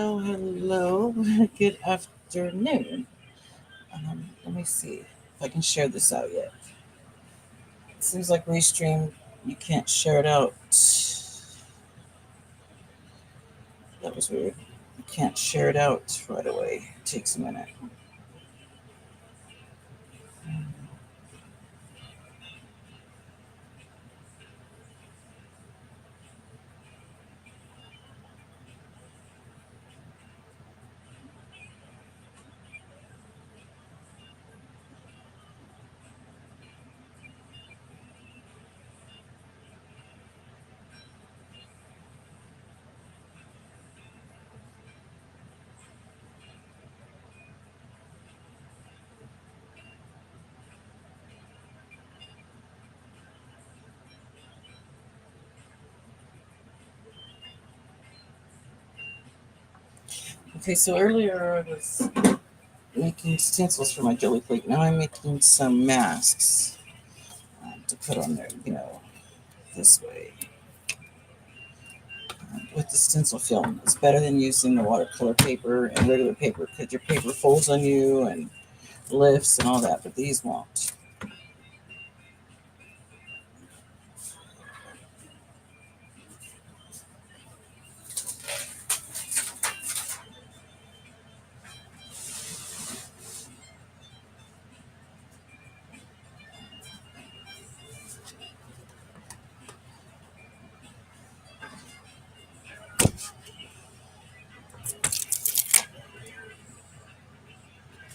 Hello. Good afternoon. Let me see if I can share this out yet. It seems like Restream, you can't share it out. That was weird. You can't share it out right away. It takes a minute. Okay, so earlier I was making stencils for my jelly plate. Now I'm making some masks to put on there, this way. With the stencil film. It's better than using the watercolor paper and regular paper because your paper folds on you and lifts and all that, but these won't.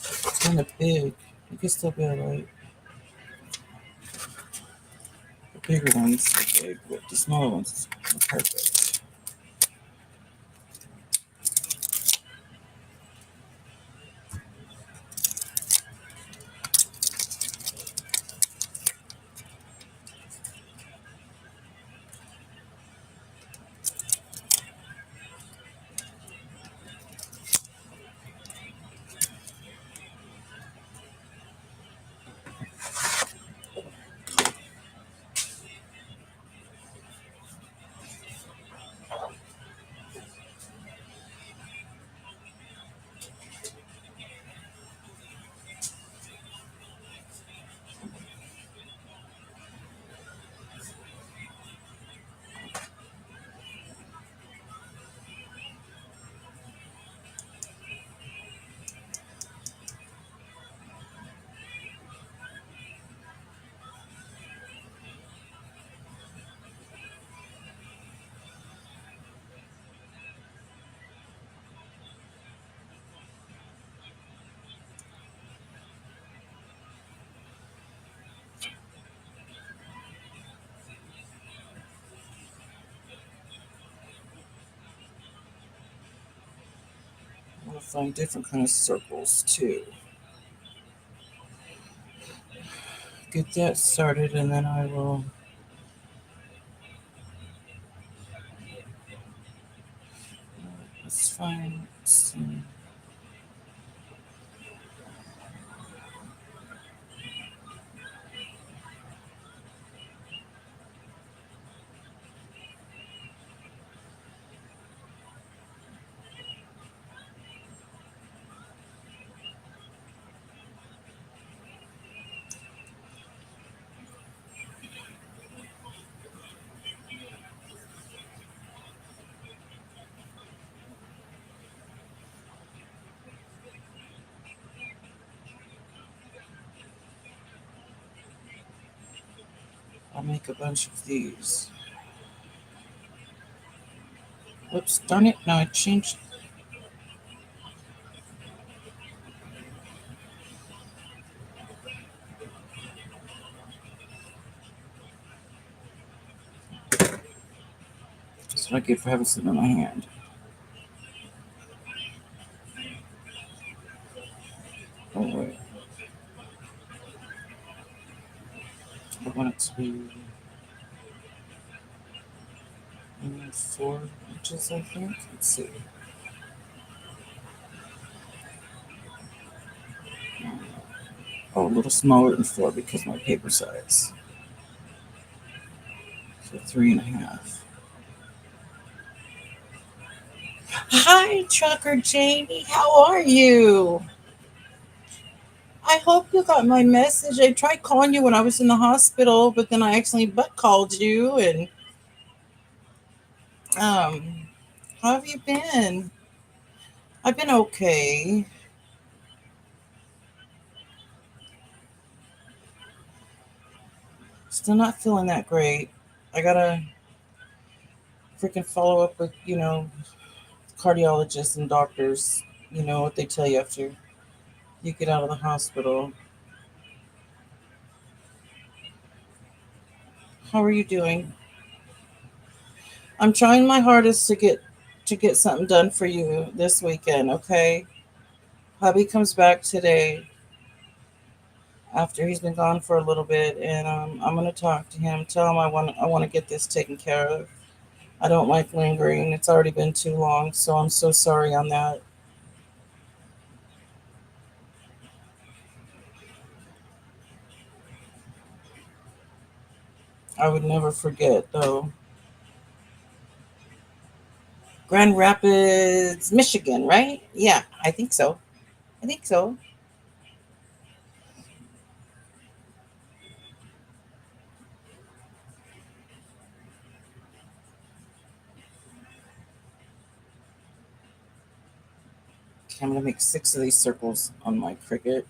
It's kind of big. You can still be alright. The bigger ones are big, but the smaller ones are perfect. I want to find different kind of circles too. Get that started and then I will let's find some. I'll make a bunch of these. Whoops, darn it, now I changed. That's what I get for having something in my hand. Oh wait. I want it to be 4 inches, I think. Let's see. Oh, a little smaller than 4 because of my paper size. So 3.5. Hi, Trucker Jamie. How are you? I hope you got my message. I tried calling you when I was in the hospital, but then I accidentally butt called you. And how have you been? I've been okay. Still not feeling that great. I gotta freaking follow up with cardiologists and doctors. You know what they tell you after you get out of the hospital. How are you doing? I'm trying my hardest to get something done for you this weekend, okay? Hubby comes back today after he's been gone for a little bit, and I'm gonna talk to him, tell him I want to get this taken care of. I don't like lingering. It's already been too long, so I'm so sorry on that. I would never forget though. Grand Rapids, Michigan, right? Yeah, I think so. I think so. Okay, I'm gonna make 6 of these circles on my cricket.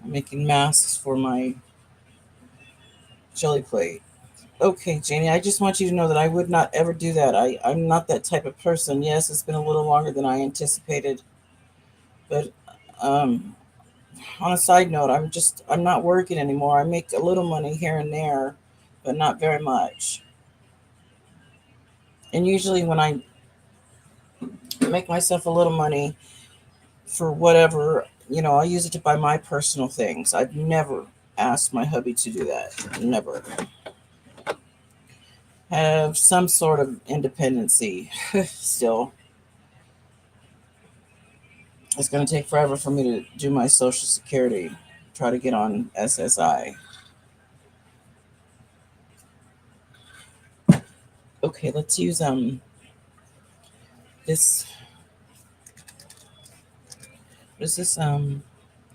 I'm making masks for my jelly plate. Okay, Janie, I just want you to know that I would not ever do that. I'm not that type of person. Yes, it's been a little longer than I anticipated, but um, on a side note, I'm not working anymore. I make a little money here and there, but not very much. And usually when I make myself a little money for whatever, I use it to buy my personal things. I've never asked my hubby to do that. Never. Have some sort of independency still. It's going to take forever for me to do my social security, try to get on SSI. Okay, let's use this what is this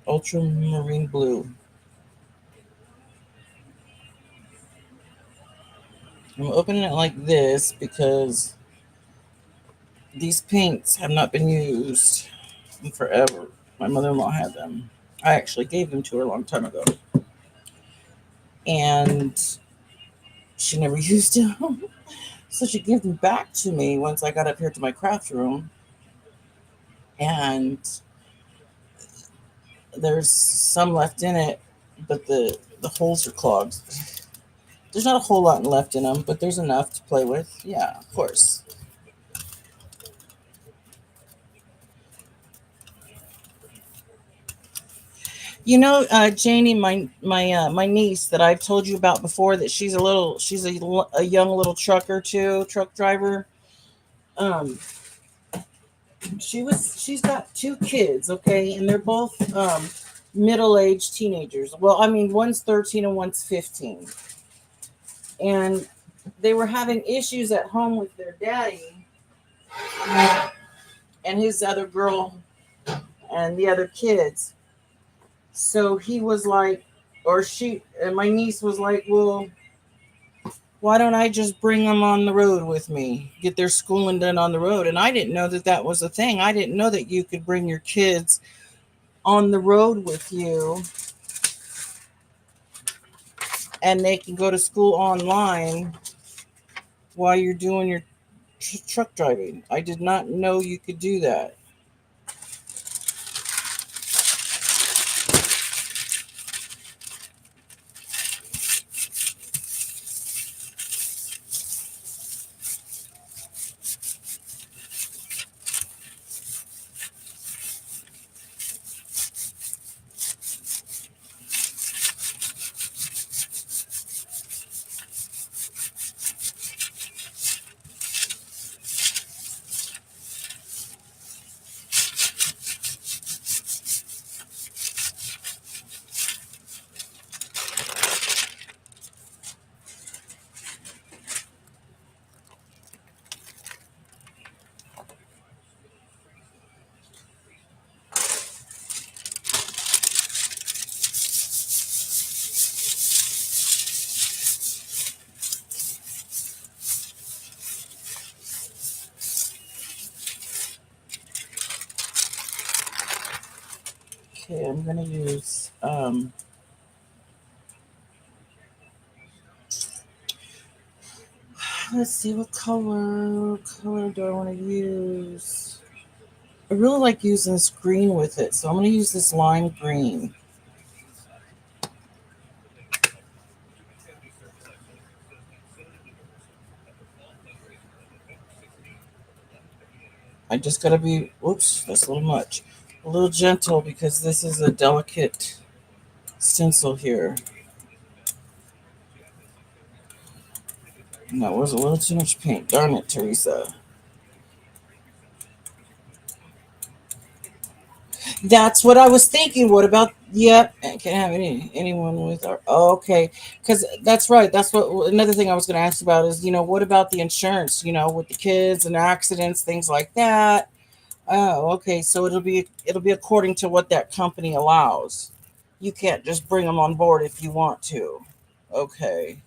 ultramarine blue. I'm opening it like this because these paints have not been used in forever. My mother-in-law had them. I actually gave them to her a long time ago, and she never used them. So she gave them back to me once I got up here to my craft room, and there's some left in it, but the holes are clogged. There's not a whole lot left in them, but there's enough to play with. Yeah, of course. Janie, my niece that I've told you about before, that she's a young little trucker too, truck driver. Um, she's got 2 kids, okay, and they're both middle-aged teenagers. Well, I mean, one's 13 and one's 15, and they were having issues at home with their daddy and his other girl and the other kids. So he was like, or she, and my niece was like, well, why don't I just bring them on the road with me, get their schooling done on the road? And I didn't know that that was a thing. I didn't know that you could bring your kids on the road with you and they can go to school online while you're doing your truck driving. I did not know you could do that. Okay, I'm gonna use let's see what color do I want to use? I really like using this green with it, so I'm gonna use this lime green. I just gotta be, whoops, that's a little much. A little gentle because this is a delicate stencil here. And that was a little too much paint. Darn it, Teresa. That's what I was thinking. What about, yep, I can't have anyone with our, oh, okay. Because that's right. That's what, another thing I was going to ask about is, what about the insurance, with the kids and accidents, things like that. Oh, okay. So it'll be according to what that company allows. You can't just bring them on board if you want to. Okay.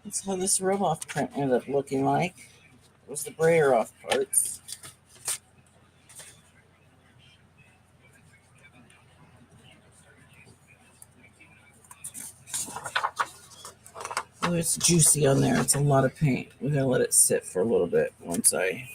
That's how this rub off print ended up looking like. It was the brayer off parts. Oh, it's juicy on there. It's a lot of paint. We're gonna let it sit for a little bit once I.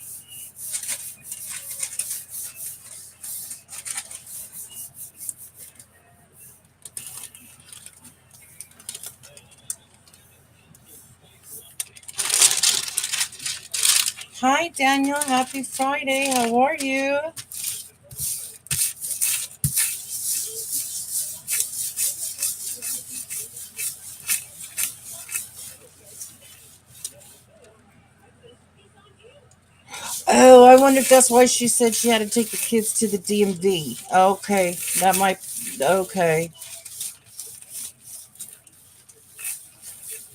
Hi, Daniel. Happy Friday. How are you? Oh, I wonder if that's why she said she had to take the kids to the DMV. Okay, that might. Okay,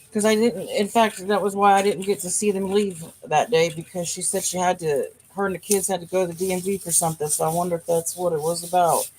because I didn't. In fact, that was why I didn't get to see them leave that day because she said she had to. Her and the kids had to go to the DMV for something. So I wonder if that's what it was about.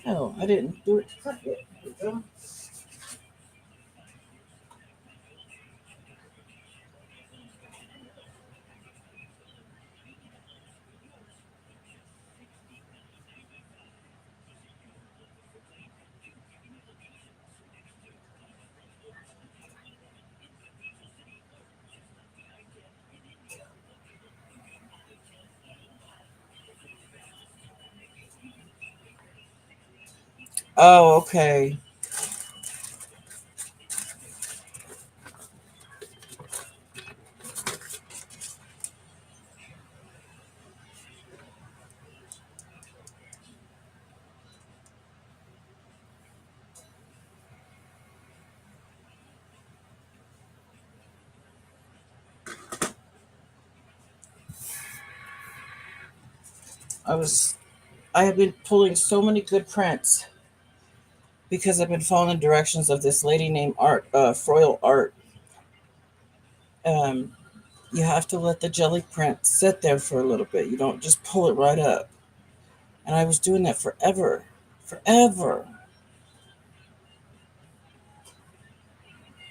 Oh, I didn't do it. There we go. Oh, okay. I was. I have been pulling so many good prints because I've been following the directions of this lady named Art, Froyle Art. Um, you have to let the jelly print sit there for a little bit. You don't just pull it right up. And I was doing that forever.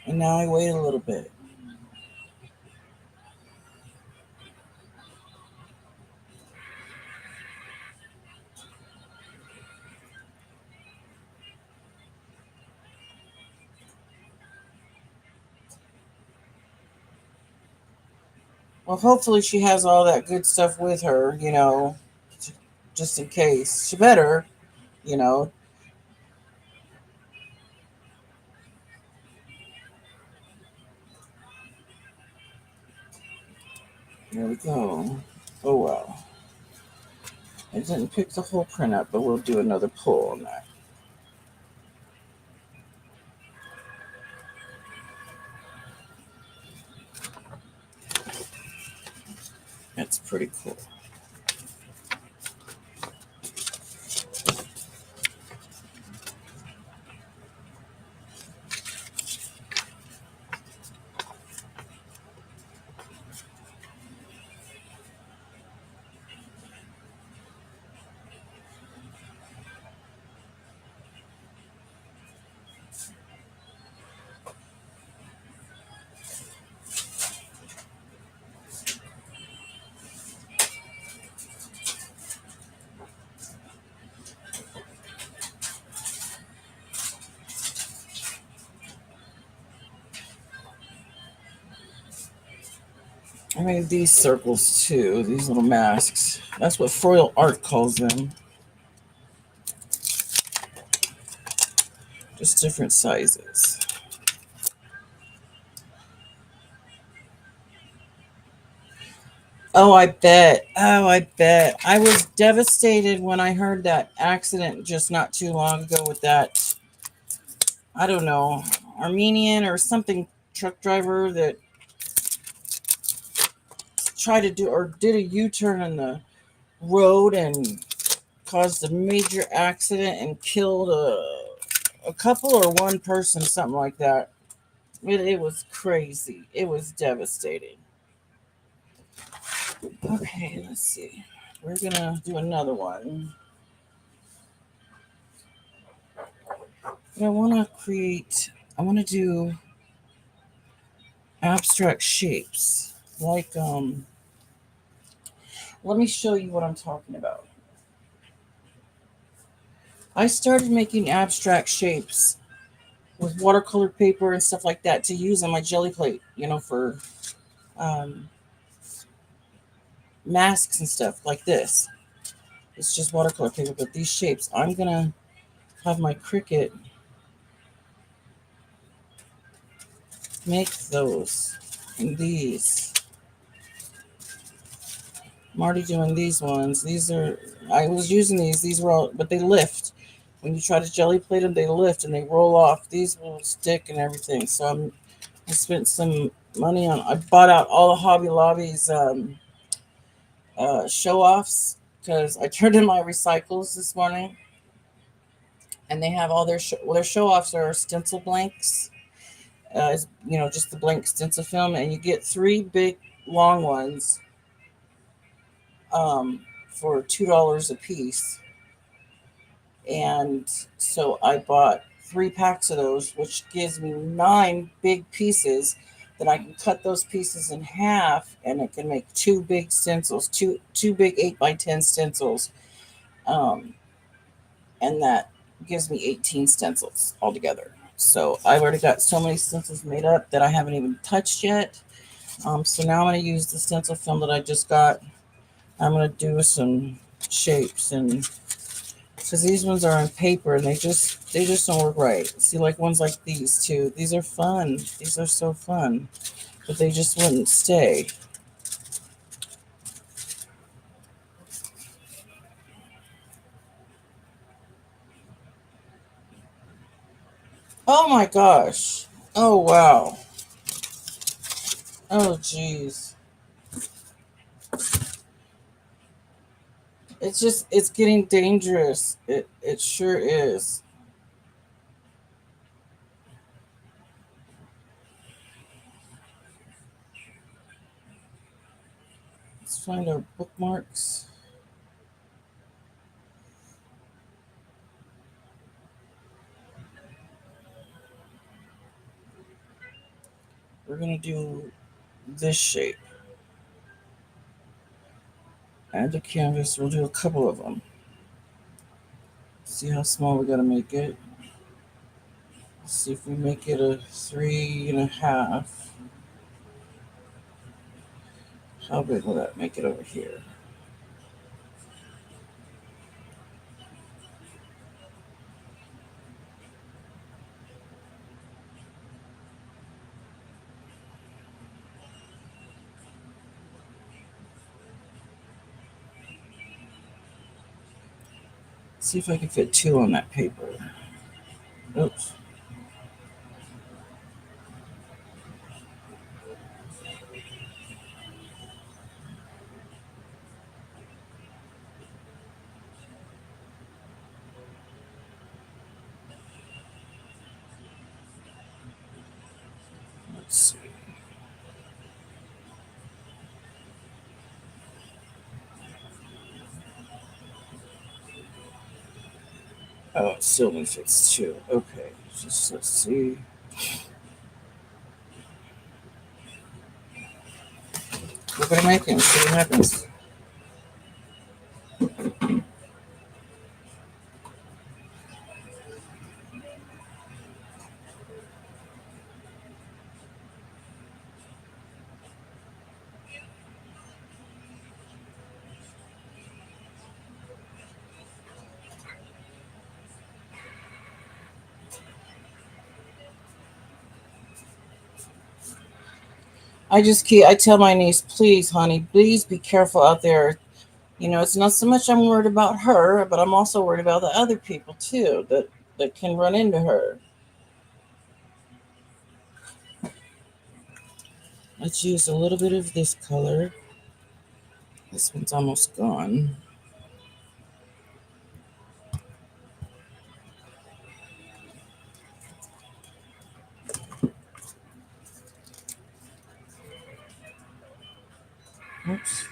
And And now I wait a little bit. Well, hopefully she has all that good stuff with her, just in case. She better, you know. There we go. Oh well. I didn't pick the whole print up, but we'll do another pull on that. That's pretty cool. I made these circles too, these little masks. That's what foil art calls them. Just different sizes. Oh, I bet. Oh, I bet. I was devastated when I heard that accident just not too long ago with that, I don't know, Armenian or something truck driver that tried to do or did a U-turn in the road and caused a major accident and killed a couple or one person, something like that. It was crazy. It was devastating. Okay, let's see. We're gonna do another one. But I want to do abstract shapes. Like, let me show you what I'm talking about. I started making abstract shapes with watercolor paper and stuff like that to use on my jelly plate, for um, masks and stuff like this. It's just watercolor paper, but these shapes, I'm going to have my Cricut make those and these. I'm already doing these ones. I was using these were all, but they lift. When you try to jelly plate them, they lift and they roll off. These will stick and everything. So I spent some money I bought out all the Hobby Lobby's show offs because I turned in my recycles this morning and they have all their show offs are stencil blanks. Just the blank stencil film, and you get 3 big long ones for $2 a piece. And so I bought 3 packs of those, which gives me 9 big pieces. Then I can cut those pieces in half, and it can make 2 big stencils, two big 8x10 stencils, and that gives me 18 stencils altogether. So I've already got so many stencils made up that I haven't even touched yet. So now I'm going to use the stencil film that I just got. I'm going to do some shapes, and because these ones are on paper and they just don't work right. See, like ones like these too. These are fun. These are so fun, but they just wouldn't stay. Oh my gosh. Oh wow. Oh geez. It's getting dangerous. It sure is. Let's find our bookmarks. We're going to do this shape. Add the canvas. We'll do a couple of them. See how small we got to make it. See if we make it a 3.5. How big will that make it over here? See if I can fit 2 on that paper. Oops. Let's see. Oh, it still only fits 2. Okay, just let's see. We're gonna make him. See what happens. I tell my niece, please, honey, please be careful out there. You know, it's not so much I'm worried about her, but I'm also worried about the other people too that can run into her. Let's use a little bit of this color. This one's almost gone. Oops.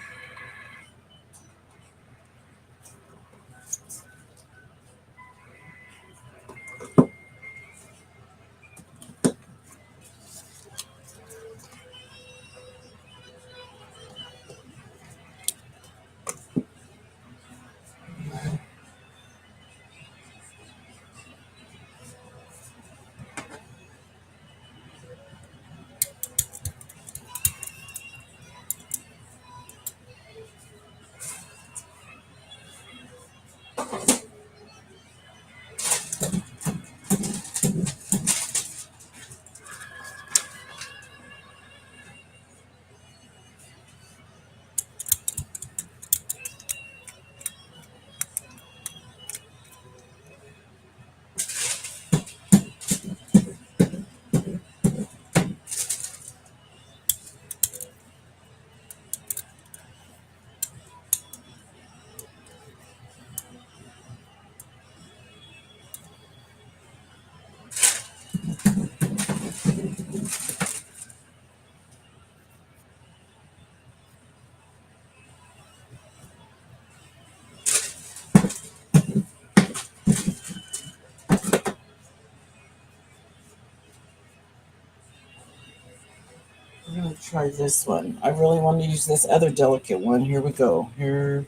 I'm gonna try this one. I really want to use this other delicate one. Here we go. Here,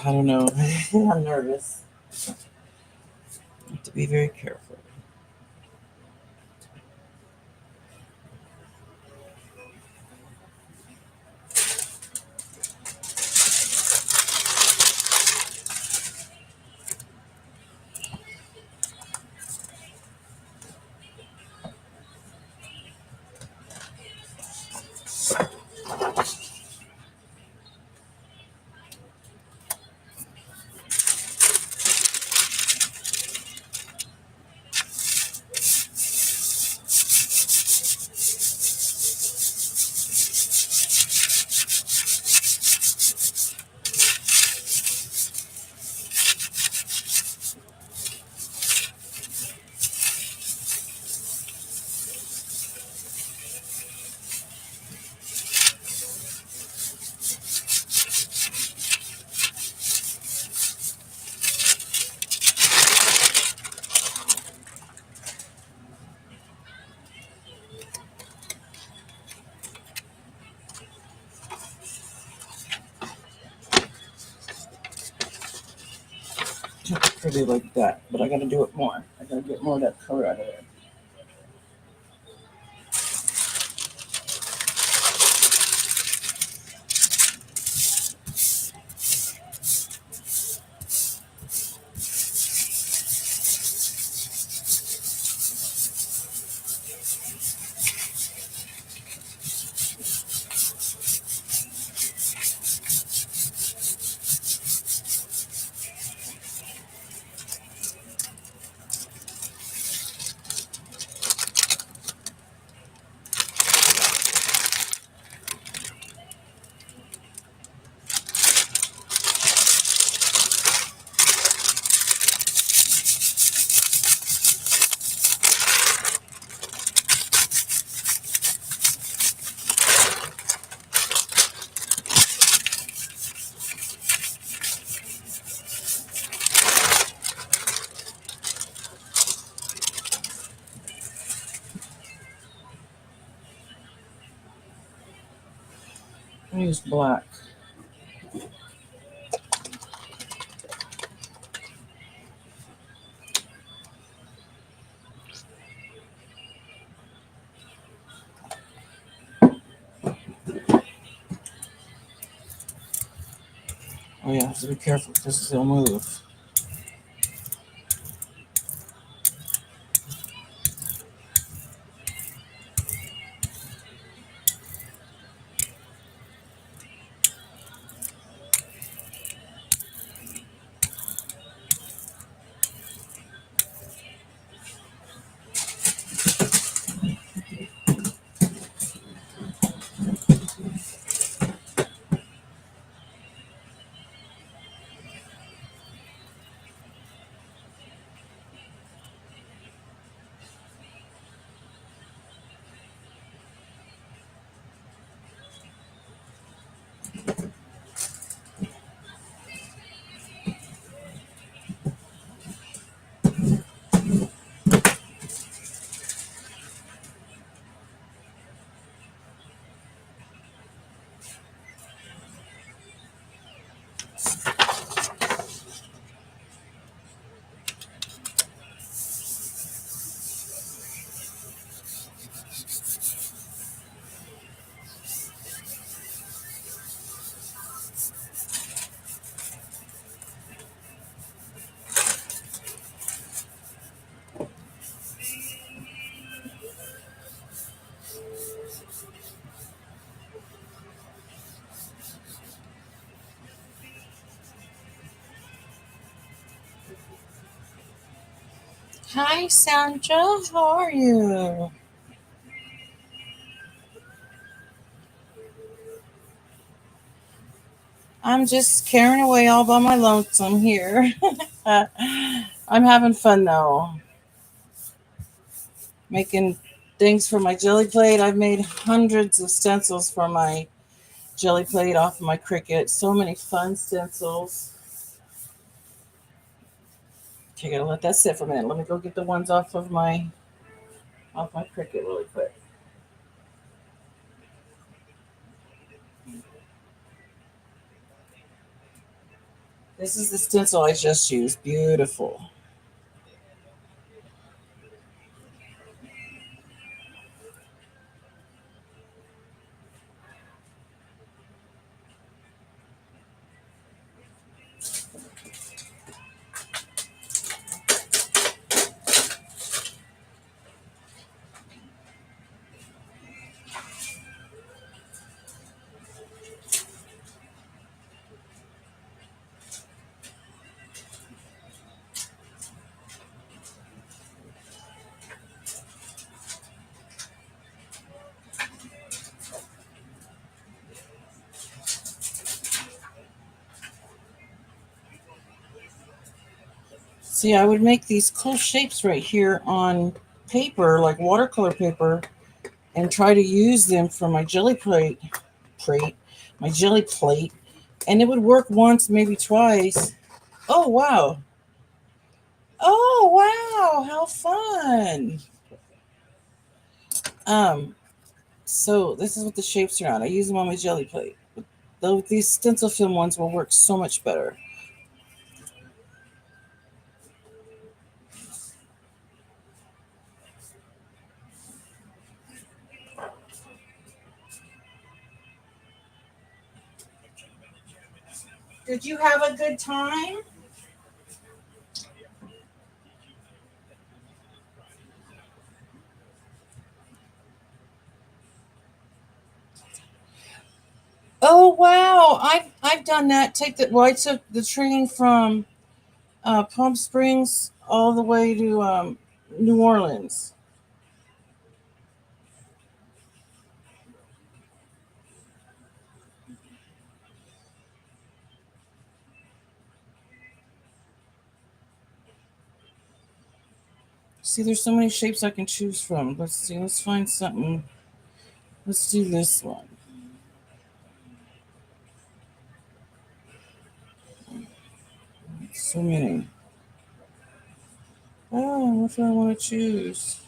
I don't know. I'm nervous. I have to be very careful. be like that, but I gotta do it more. I gotta get more of that color out of there. I use black. Oh yeah, I have to be careful because they'll move. Hi, Sandra. How are you? I'm just carrying away all by my lonesome here. I'm having fun though, making things for my jelly plate. I've made hundreds of stencils for my jelly plate off of my Cricut. So many fun stencils. Okay, gotta let that sit for a minute. Let me go get the ones off my Cricut really quick. This is the stencil I just used. Beautiful. See, I would make these cool shapes right here on paper, like watercolor paper, and try to use them for my plate, my jelly plate, and it would work once, maybe twice. Oh wow! Oh wow! How fun! Um, so this is what the shapes are on. I use them on my jelly plate. Though these stencil film ones will work so much better. Did you have a good time? Oh wow, I've done that. Take the well, I took the train from Palm Springs all the way to New Orleans. See, there's so many shapes I can choose from. Let's see. Let's find something. Let's do this one. So many. Oh, what do I want to choose?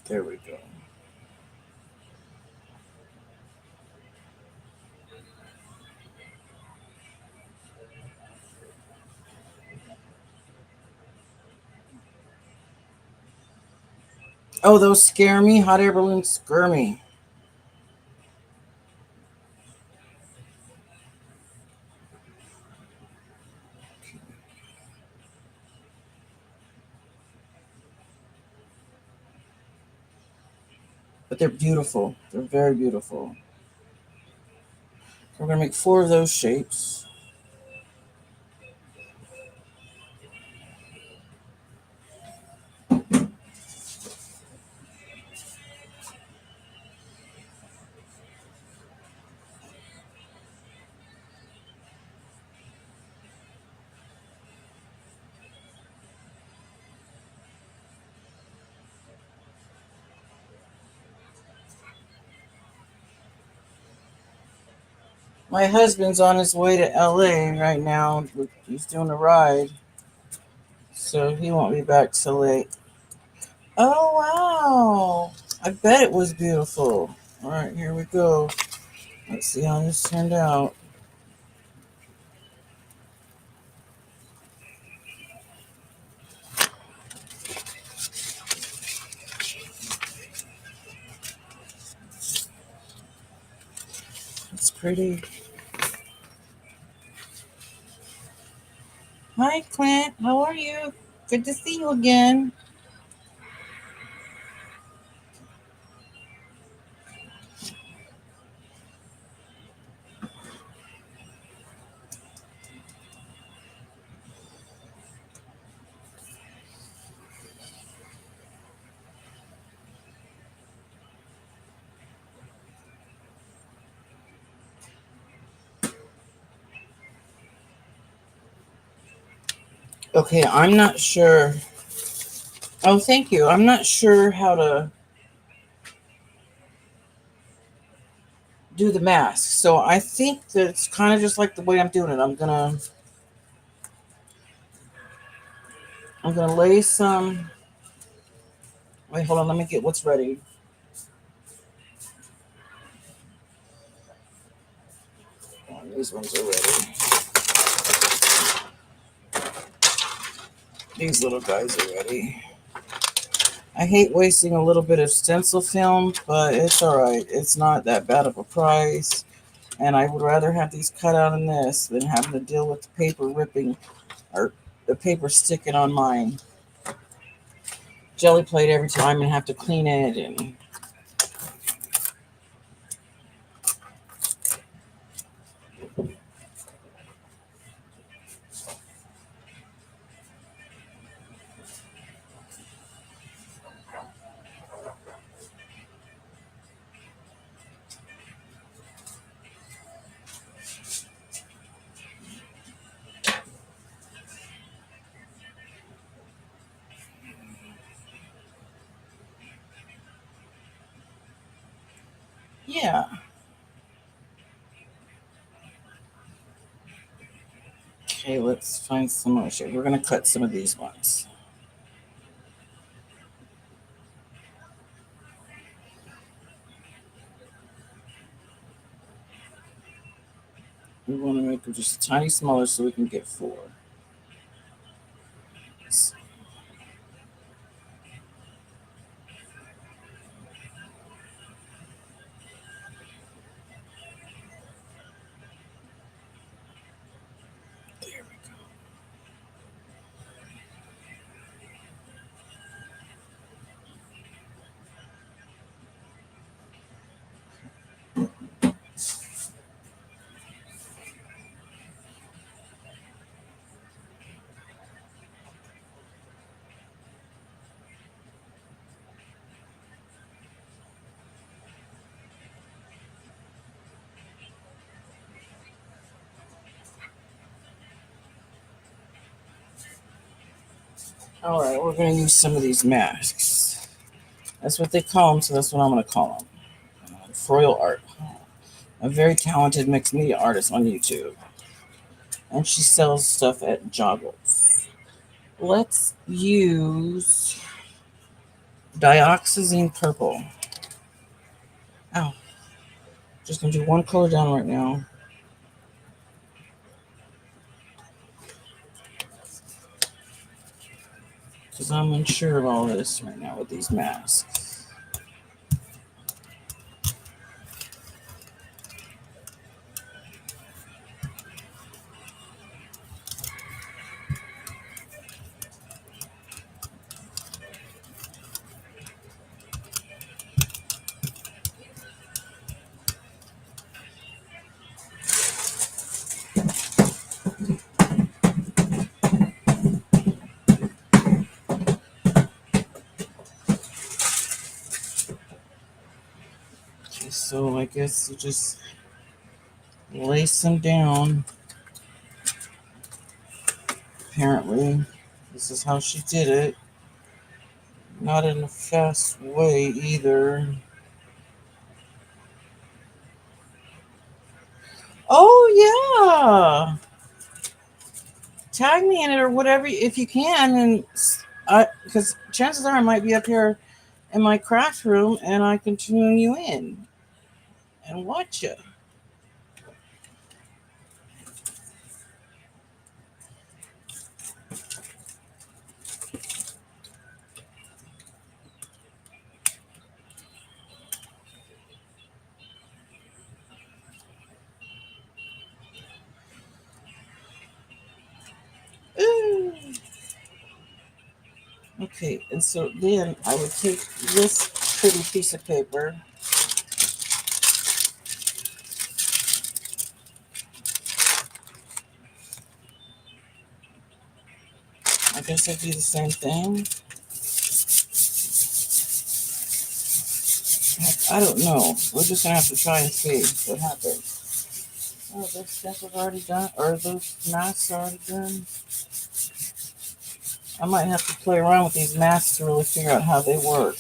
There we go. Oh, those scare me. Hot air balloons scare me. But they're beautiful. They're very beautiful. We're gonna make 4 of those shapes. My husband's on his way to LA right now. He's doing a ride, so he won't be back till late. Oh wow! I bet it was beautiful. All right, here we go. Let's see how this turned out. It's pretty. Hi, Clint. How are you? Good to see you again. Okay, I'm not sure. Oh, thank you. I'm not sure how to do the mask, so I think that it's kind of just like the way I'm doing it. I'm gonna lay some. Wait, hold on. Let me get what's ready. Oh, these ones are ready. These little guys are ready. I hate wasting a little bit of stencil film, but it's all right. It's not that bad of a price, and I would rather have these cut out in this than having to deal with the paper ripping or the paper sticking on my jelly plate every time and have to clean it. And Yeah. Okay, let's find some more shade. We're going to cut some of these ones. We want to make them just a tiny smaller so we can get 4. There we go. All right, we're going to use some of these masks. That's what they call them, so that's what I'm going to call them. Froyo Art, a very talented mixed media artist on YouTube, and she sells stuff at Joggles. Let's use dioxazine purple. Ow. Just going to do one color down right now. Because I'm unsure of all this right now with these masks. Okay, so I guess you just lace them down. Apparently, this is how she did it. Not in a fast way either. Oh yeah, tag me in it or whatever if you can, and I because chances are I might be up here in my craft room and I can tune you in and watch you. Ooh. Okay, and so then I would take this pretty piece of paper. I guess I'd do the same thing. I don't know. We're just gonna have to try and see what happens. Oh, those stencils already done, or those masks already done. I might have to play around with these masks to really figure out how they work.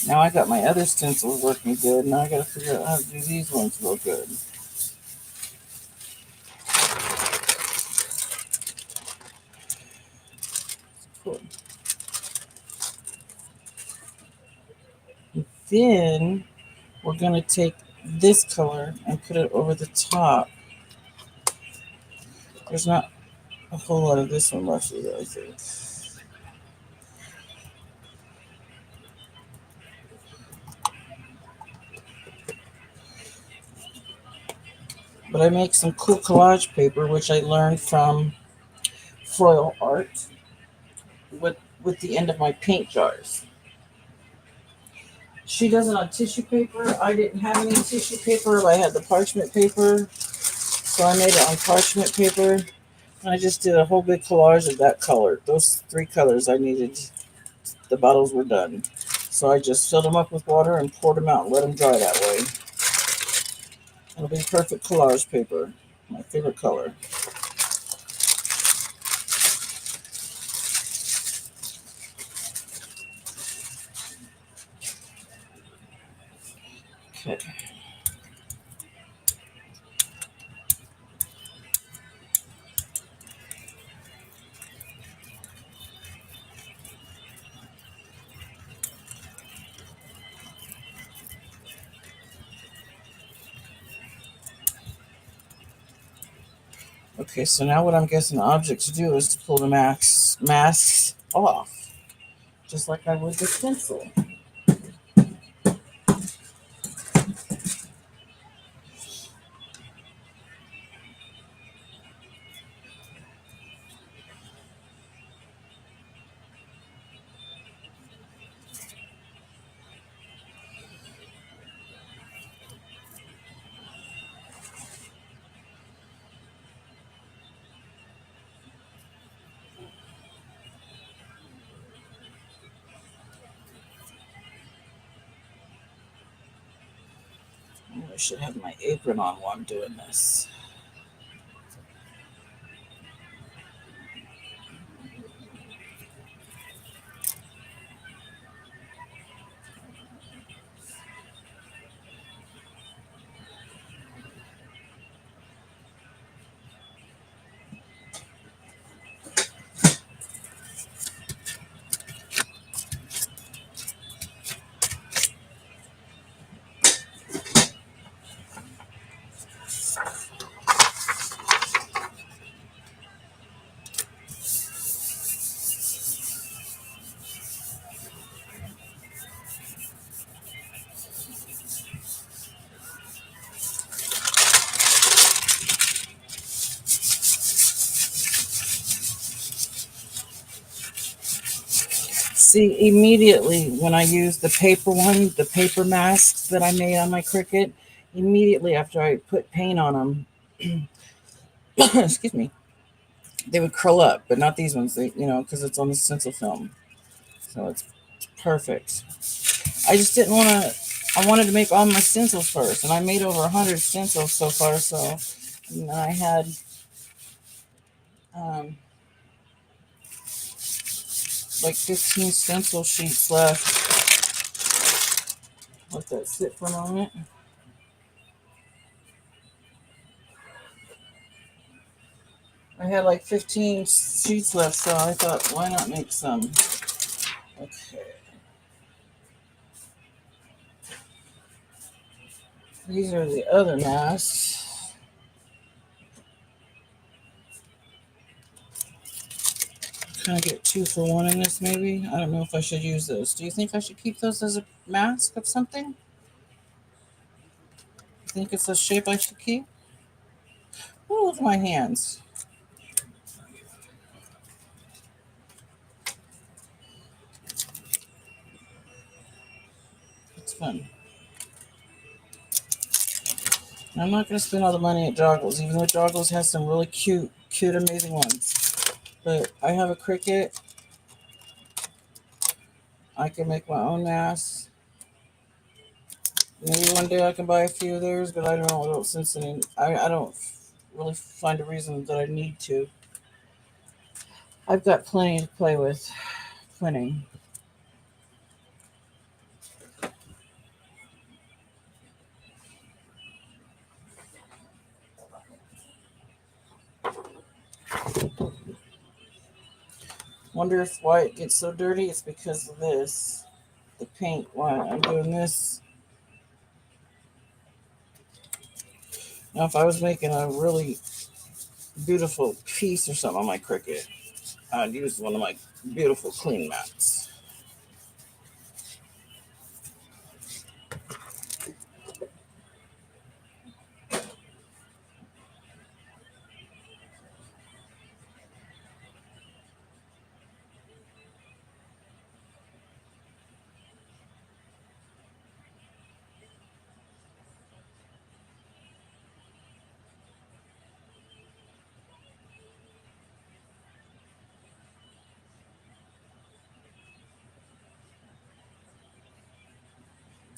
Now I got my other stencils working good. Now I got to figure out how to do these ones real good. Cool. Then we're gonna take this color and put it over the top. There's not a whole lot of this one left either, I think. But I make some cool collage paper, which I learned from foil art with the end of my paint jars. She does it on tissue paper. I didn't have any tissue paper. I had the parchment paper, so I made it on parchment paper. And I just did a whole big collage of that color. Those 3 colors I needed. The bottles were done. So I just filled them up with water and poured them out and let them dry that way. It'll be perfect collage paper. My favorite color. Okay. Okay, so now what I'm guessing the object to do is to pull the masks off, just like I would the pencil. I should have my apron on while I'm doing this. See, immediately when I used the paper one, the paper masks that I made on my Cricut, immediately after I put paint on them, excuse me, they would curl up, but not these ones. They, because it's on the stencil film, so it's perfect. I just didn't want to. I wanted to make all my stencils first, and I made over 100 stencils so far. So, and I had um, like 15 stencil sheets left. Let that sit for a moment. I had like 15 sheets left, so I thought, why not make some? Okay. These are the other masks. Can I get 2 for 1 in this, maybe? I don't know if I should use those. Do you think I should keep those as a mask of something? You think it's a shape I should keep? Oh, look at my hands. It's fun. I'm not going to spend all the money at Joggles, even though Joggles has some really cute, amazing ones. But I have a Cricut. I can make my own masks. Maybe one day I can buy a few of theirs, but I don't know. I don't really find a reason that I need to. I've got plenty to play with. Plenty. Wonder if why it gets so dirty. It's because of this. The paint. Why I'm doing this. Now, if I was making a really beautiful piece or something on my Cricut, I'd use one of my beautiful clean mats.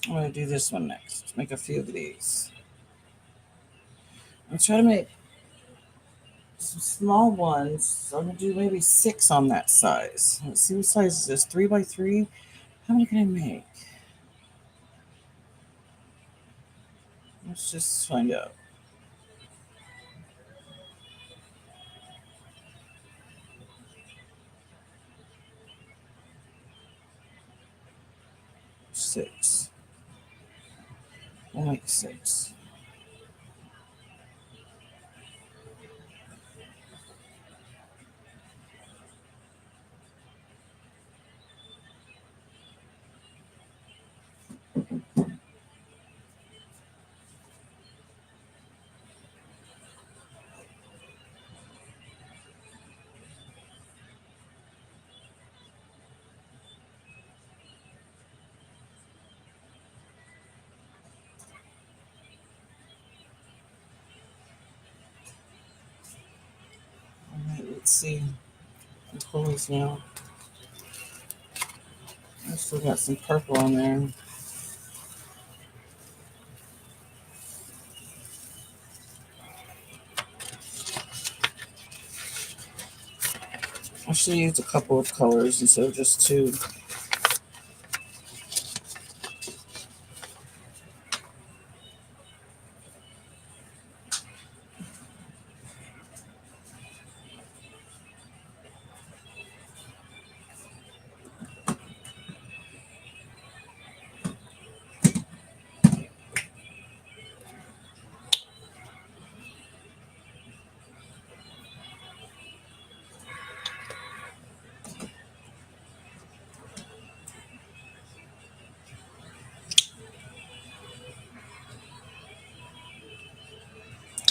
I'm going to do this one next. Make a few of these. I'm trying to make some small ones. So I'm going to do maybe 6 on that size. Let's see what size is this. 3 by 3. How many can I make? Let's just find out. 6. We'll make 6. All right, let's see. The colors now. I still got some purple on there. I should use a couple of colors instead of just 2.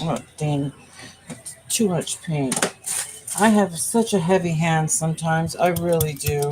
Oh, dang. Too much paint. I have such a heavy hand sometimes. I really do.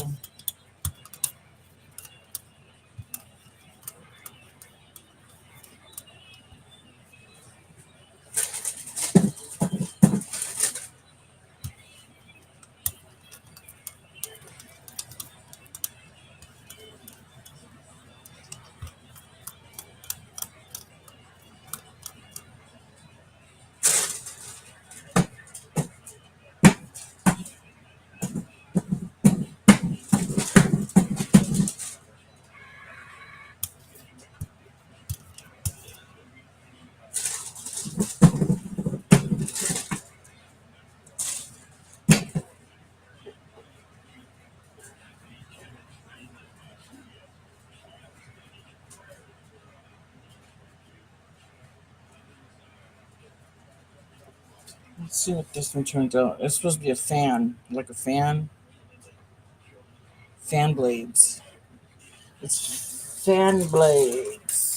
Let's see what this one turns out. It's supposed to be a fan, like a fan. Fan blades. It's fan blades.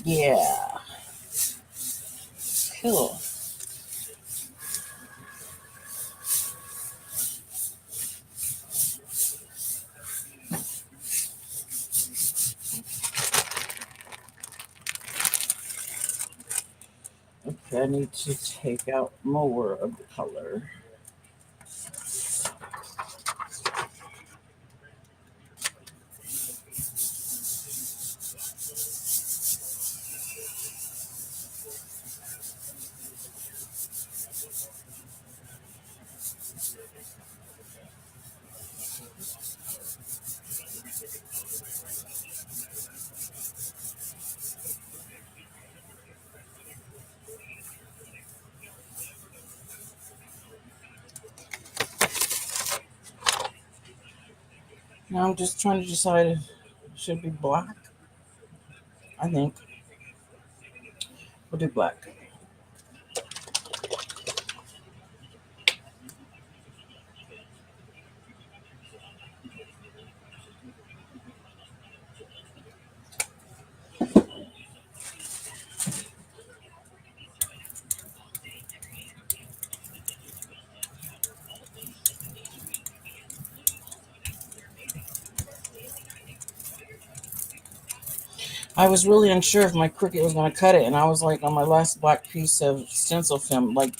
Yeah. Cool. Okay, I need to take out more of the color. Now I'm just trying to decide if it should be black. I think we'll do black. I was really unsure if my Cricut was going to cut it, and I was like on my last black piece of stencil film, like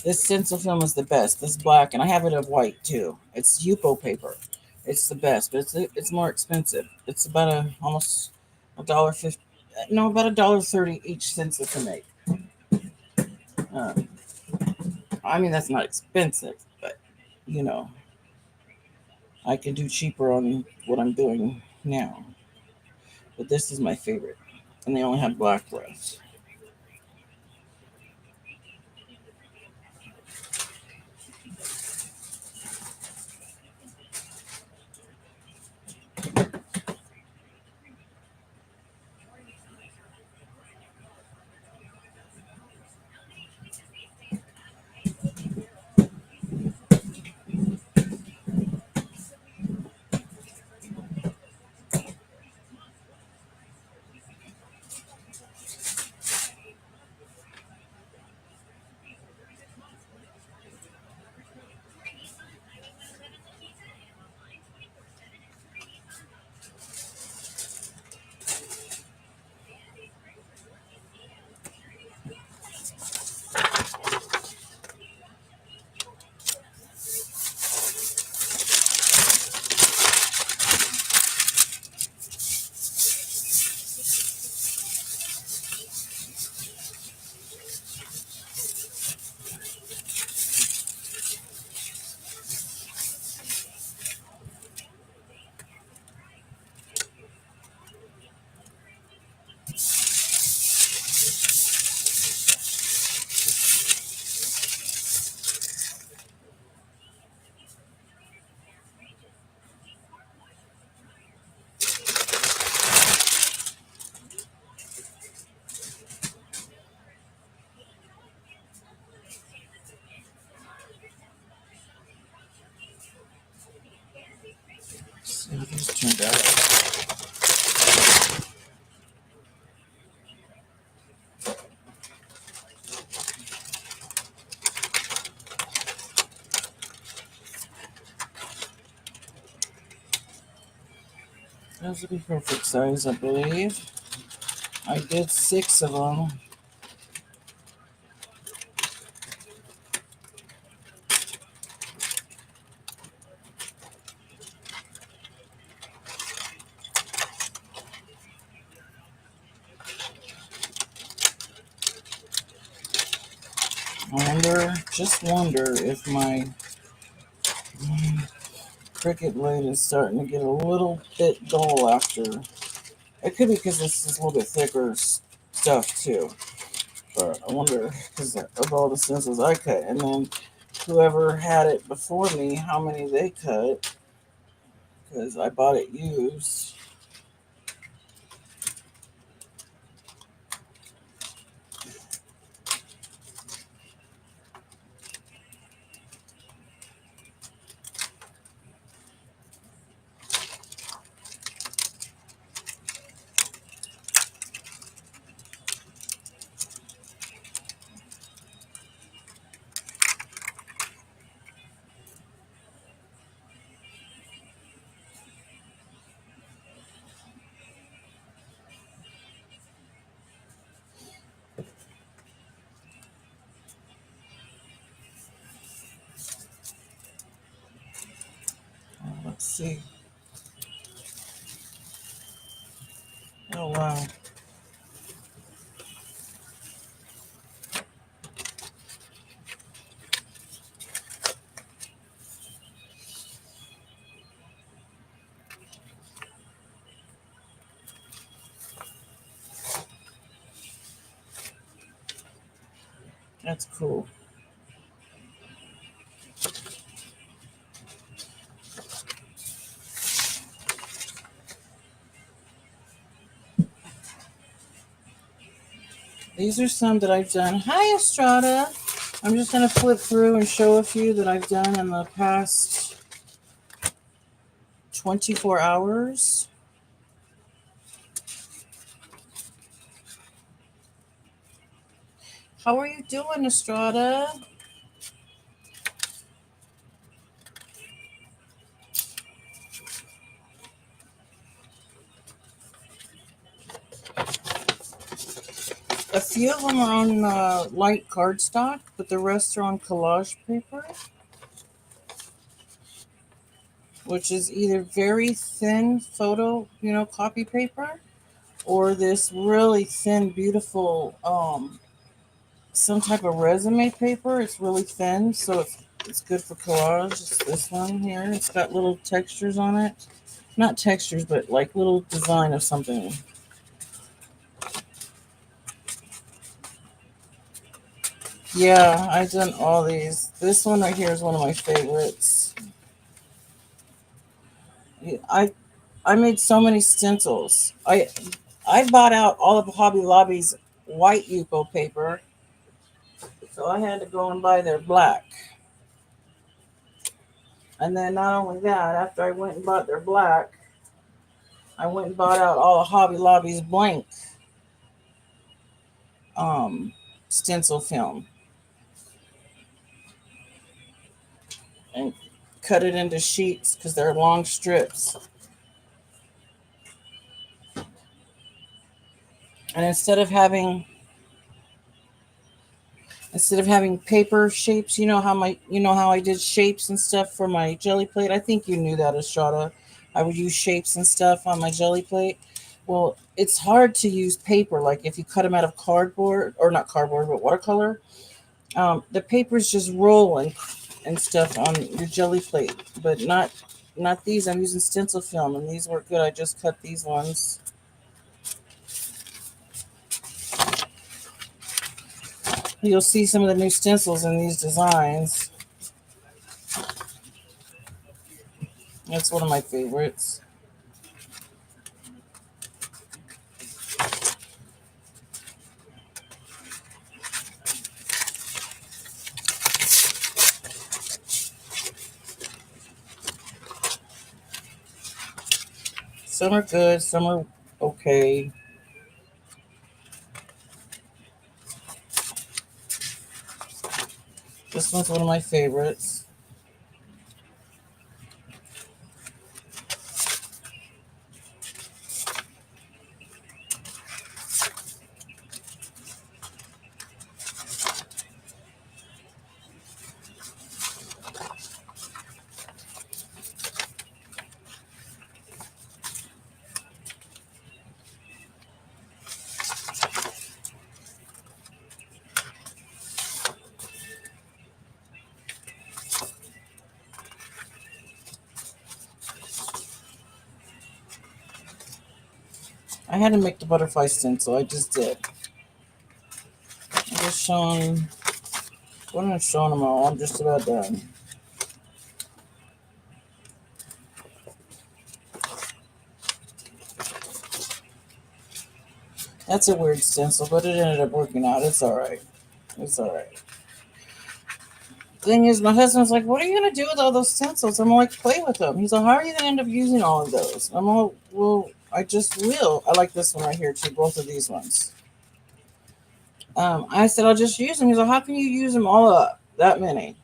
this stencil film is the best. This black, and I have it of white too. It's Yupo paper. It's the best, but it's more expensive. It's about almost $1.50. No, about $1.30 each stencil to make. Um, I mean, that's not expensive, but you know, I can do cheaper on what I'm doing now. But this is my favorite, and they only have black left. See how these turned out. Those will be perfect size, I believe. I did 6 of them. Just wonder if my Cricut blade is starting to get a little bit dull after. It could be because this is a little bit thicker stuff too. But I wonder, because of all the stencils I cut, and then whoever had it before me, how many they cut, because I bought it used. Let's see. Oh, wow. That's cool. These are some that I've done. Hi, Estrada. I'm just going to flip through and show a few that I've done in the past 24 hours. How are you doing, Estrada? A few of them are on light cardstock, but the rest are on collage paper, which is either very thin photo, copy paper, or this really thin, beautiful some type of resume paper. It's really thin, so it's good for collage. It's this one here. It's got little textures on it. Not textures, but like little design of something. Yeah, I've done all these. This one right here is one of my favorites. I I made so many stencils. I bought out all of Hobby Lobby's white Yuko paper, so I had to go and buy their black. And then not only that, after I went and bought their black, I went and bought out all of Hobby Lobby's blank um, stencil film and cut it into sheets because they're long strips. And instead of having paper shapes, you know how I did shapes and stuff for my jelly plate. I think you knew that, Estrada. I would use shapes and stuff on my jelly plate. Well, it's hard to use paper. Like if you cut them out of cardboard, or not cardboard, but watercolor, the papers just roll and stuff on your jelly plate. But not these. I'm using stencil film, and these work good. I just cut these ones. You'll see some of the new stencils in these designs. That's one of my favorites. Some are good, some are okay. This one's one of my favorites. I had to make the butterfly stencil. I just did. I'm just showing. When I'm showing them all, I'm just about done. That's a weird stencil, but it ended up working out. It's all right. It's all right. Thing is, my husband's like, "What are you gonna do with all those stencils?" I'm like, "Play with them." He's like, "How are you gonna end up using all of those?" I'm like, "Well, I just will." I like this one right here too. Both of these ones. I said, "I'll just use them." He's like, "How can you use them all up? That many?"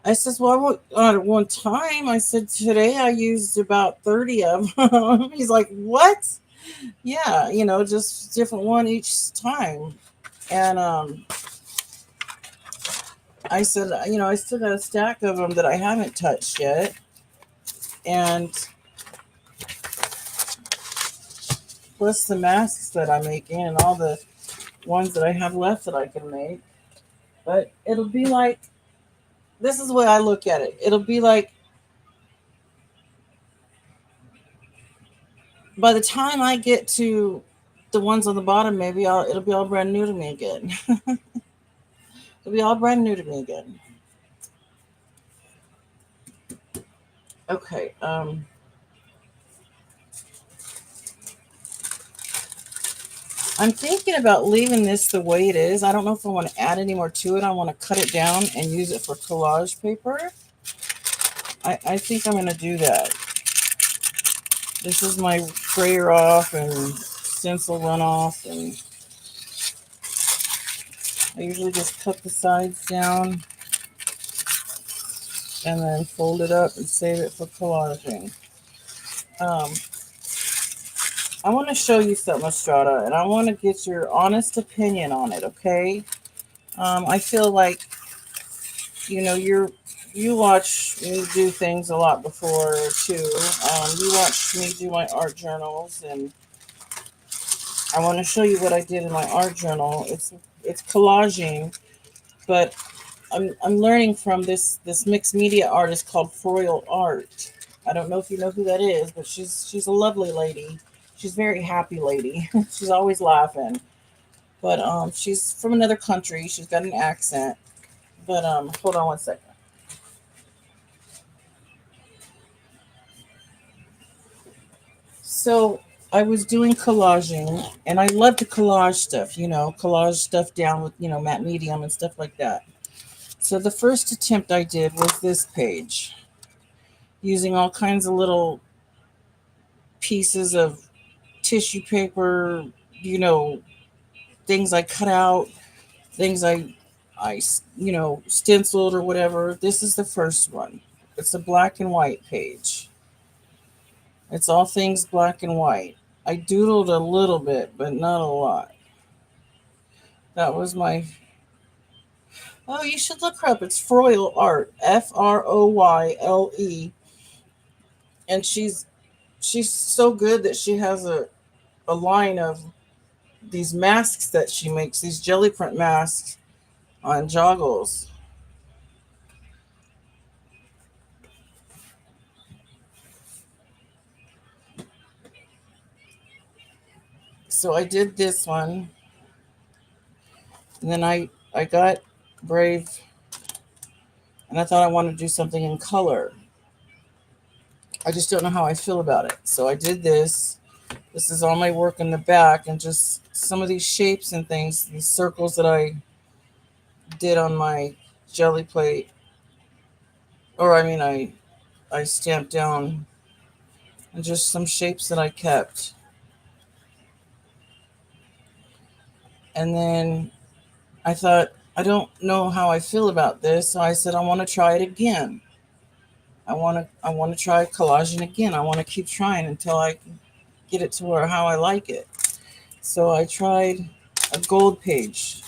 I says, "Well, I won't, not at one time." I said, "Today I used about 30 of them." He's like, "What?" Yeah, just different one each time. And I said, I still got a stack of them that I haven't touched yet. And plus the masks that I'm making and all the ones that I have left that I can make. But it'll be like, this is the way I look at it. It'll be like, by the time I get to the ones on the bottom, maybe it'll be all brand new to me again. It'll be all brand new to me again. Okay. I'm thinking about leaving this the way it is. I don't know if I want to add any more to it. I want to cut it down and use it for collage paper. I think I'm going to do that. This is my sprayer off and stencil runoff, and I usually just cut the sides down and then fold it up and save it for collaging. I want to show you something, Estrada, and I want to get your honest opinion on it, okay? I feel like, you watch me do things a lot before, too. You watch me do my art journals, and I want to show you what I did in my art journal. It's collaging, but I'm learning from this mixed media artist called Froyle Art. I don't know if you know who that is, but she's a lovely lady. She's a very happy lady. She's always laughing. But she's from another country. She's got an accent. But hold on one second. So I was doing collaging, and I love to collage stuff. Collage stuff down with matte medium and stuff like that. So the first attempt I did was this page, using all kinds of little pieces of tissue paper, you know, things I cut out, things I stenciled or whatever. This is the first one. It's a black and white page. It's all things black and white. I doodled a little bit, but not a lot. That was my. Oh, you should look her up. It's Froyle Art, Froyle, and she's so good that she has a line of these masks that she makes, these jelly print masks on joggles. So I did this one, and then I got brave, and I thought I wanted to do something in color. I just don't know how I feel about it. So I did this. This is all my work in the back, and just some of these shapes and things, these circles that I did on my jelly plate, or I mean, I stamped down, and just some shapes that I kept. And then I thought, I don't know how I feel about this, so I said I want to try it again. I want to try collaging again. I want to keep trying until I get it to where how I like it. So I tried a gold page,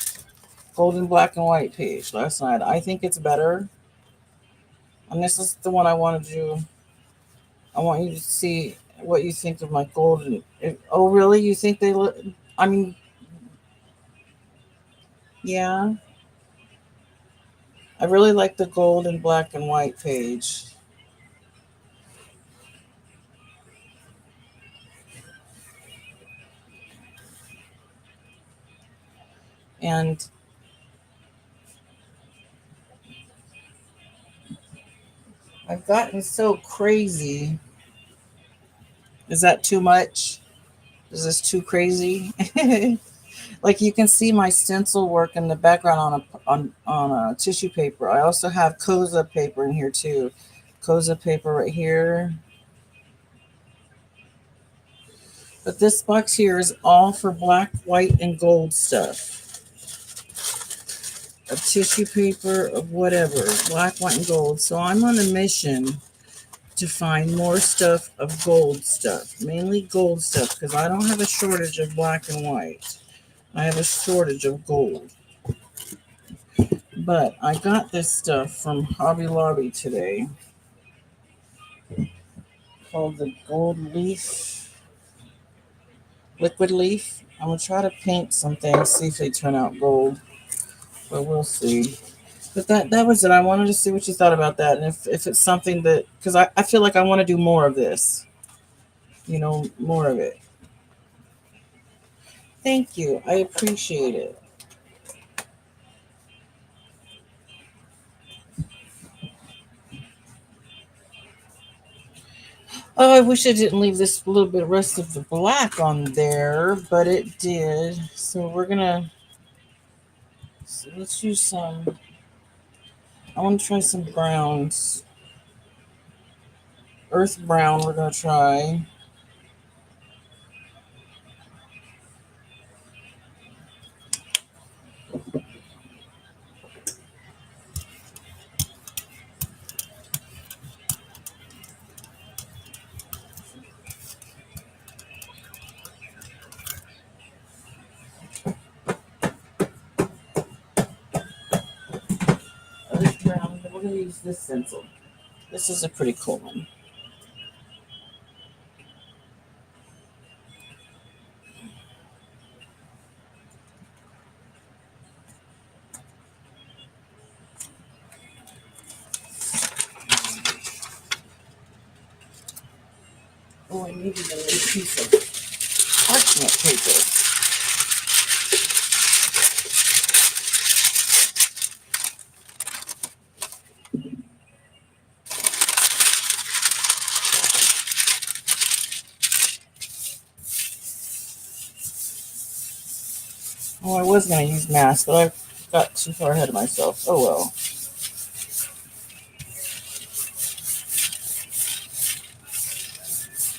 gold and black and white page last night. I think it's better, and this is the one I want to do. I want you to see what you think of my gold. Oh, really? You think they look? I mean, yeah. I really like the gold and black and white page. And I've gotten so crazy. Is that too much? Is this too crazy? Like you can see my stencil work in the background on a tissue paper. I also have Koza paper in here too. Koza paper right here. But this box here is all for black, white, and gold stuff. Of tissue paper, of whatever, black, white, and gold. So I'm on a mission to find more stuff of gold stuff, mainly gold stuff, because I don't have a shortage of black and white. I have a shortage of gold. But I got this stuff from Hobby Lobby today called the Gold Leaf, Liquid Leaf. I'm going to try to paint some things, see if they turn out gold, but we'll see. But that was it. I wanted to see what you thought about that, and if it's something that, because I feel like I want to do more of this, more of it. Thank you. I appreciate it. Oh, I wish I didn't leave this little bit rest of the black on there, but it did. So let's use some. I want to try some browns. Earth brown, we're gonna try. Earth brown. We're gonna use this stencil. This is a pretty cool one. Oh, I needed a new piece of parchment paper. Oh, I was going to use mask, but I got too far ahead of myself. Oh well.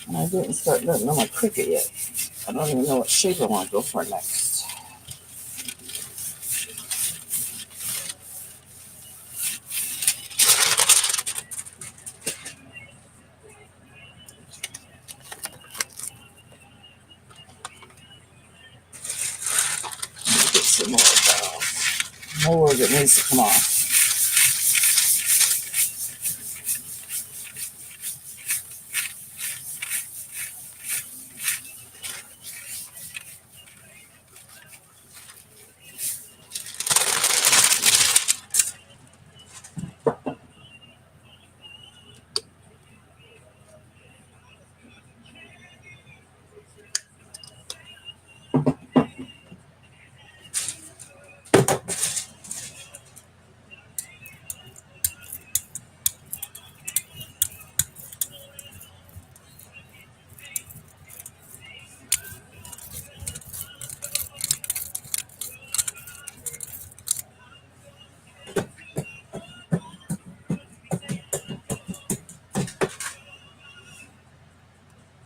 And I didn't start nothing on my Cricut yet. I don't even know what shape I want to go for next. Get some more that needs to come off.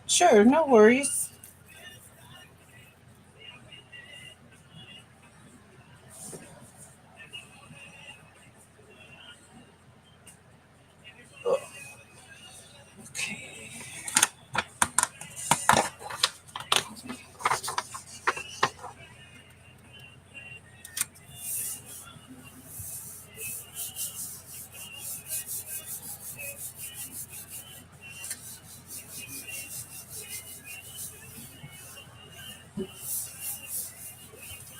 Sure, no worries. Okay.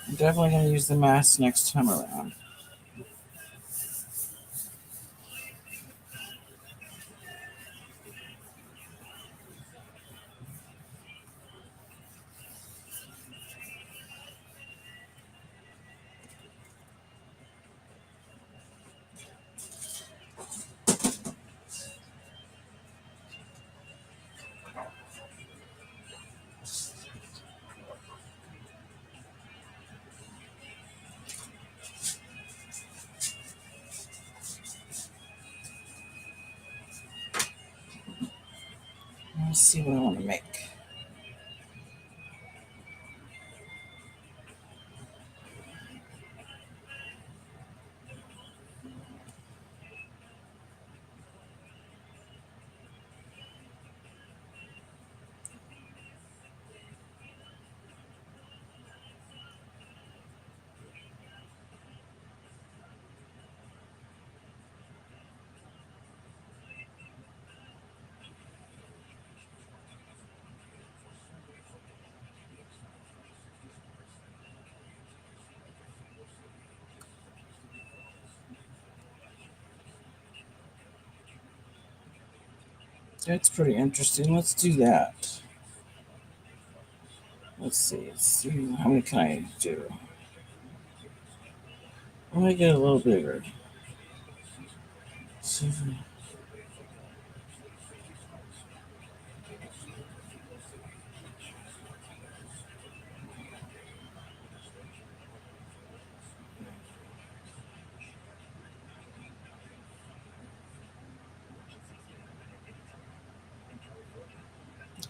I'm definitely going to use the mask next time around. Let's see what I want to make. That's pretty interesting. Let's do that. Let's see. How many can I do? Let me get a little bigger.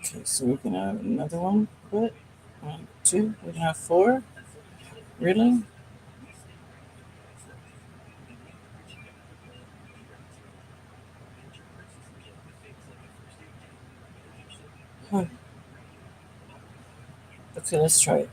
Okay, so we can have another one. What? 1, 2. We can have 4. Really? Huh. Okay, let's try it.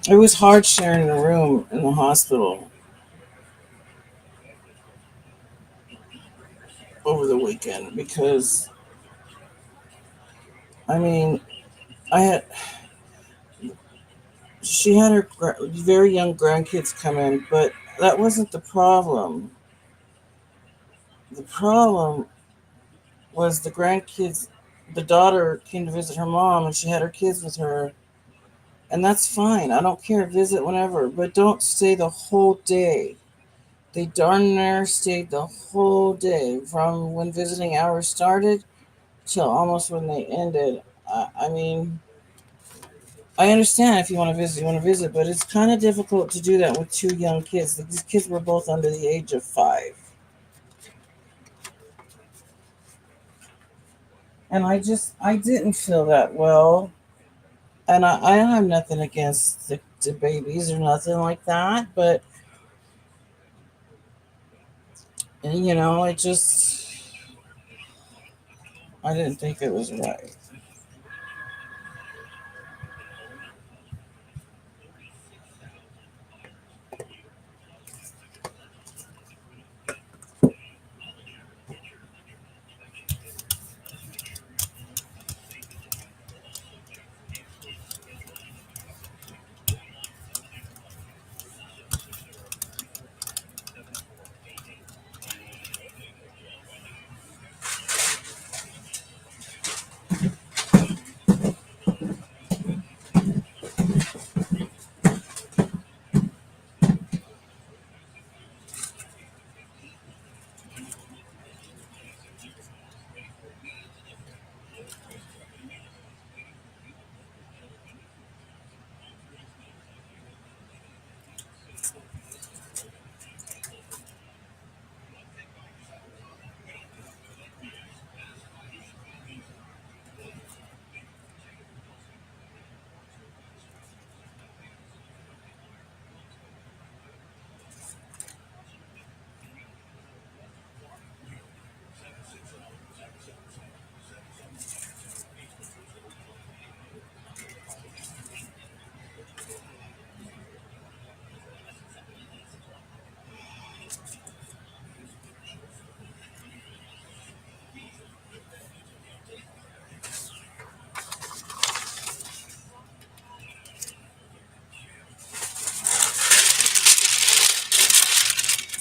It was hard sharing a room in the hospital over the weekend because, I mean, I had she had her very young grandkids come in, but that wasn't the problem. The problem was the grandkids. The daughter came to visit her mom, and she had her kids with her, and that's fine. I don't care. Visit whenever, but don't stay the whole day. They darn near stayed the whole day from when visiting hours started till almost when they ended. I mean, I understand if you want to visit, but it's kind of difficult to do that with two young kids. These kids were both under the age of 5, and I didn't feel that well. And I have nothing against the babies or nothing like that, but I just I didn't think it was right.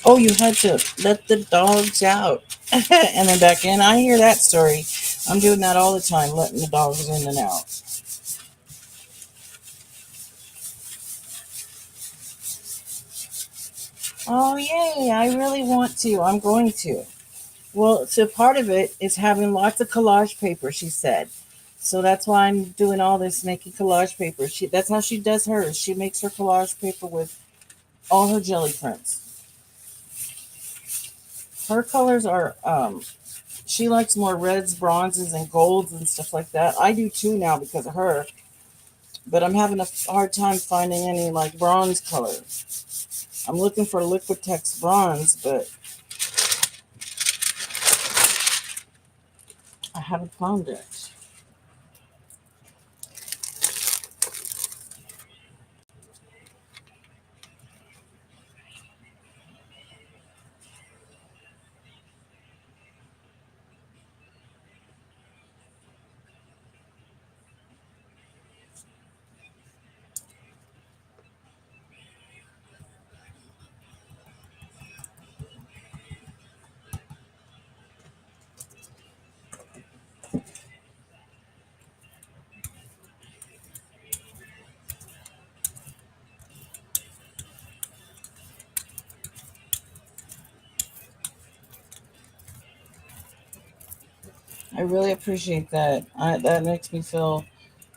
Oh, you had to let the dogs out and then back in. I hear that story. I'm doing that all the time, letting the dogs in and out. Oh, yay. I really want to. I'm going to. Well, so part of it is having lots of collage paper, she said. So that's why I'm doing all this, making collage paper. That's how she does hers. She makes her collage paper with all her jelly prints. Her colors are she likes more reds, bronzes, and golds and stuff like that. I do too now because of her, but I'm having a hard time finding any like bronze color. I'm looking for Liquitex bronze, but I haven't found it. I really appreciate that. That makes me feel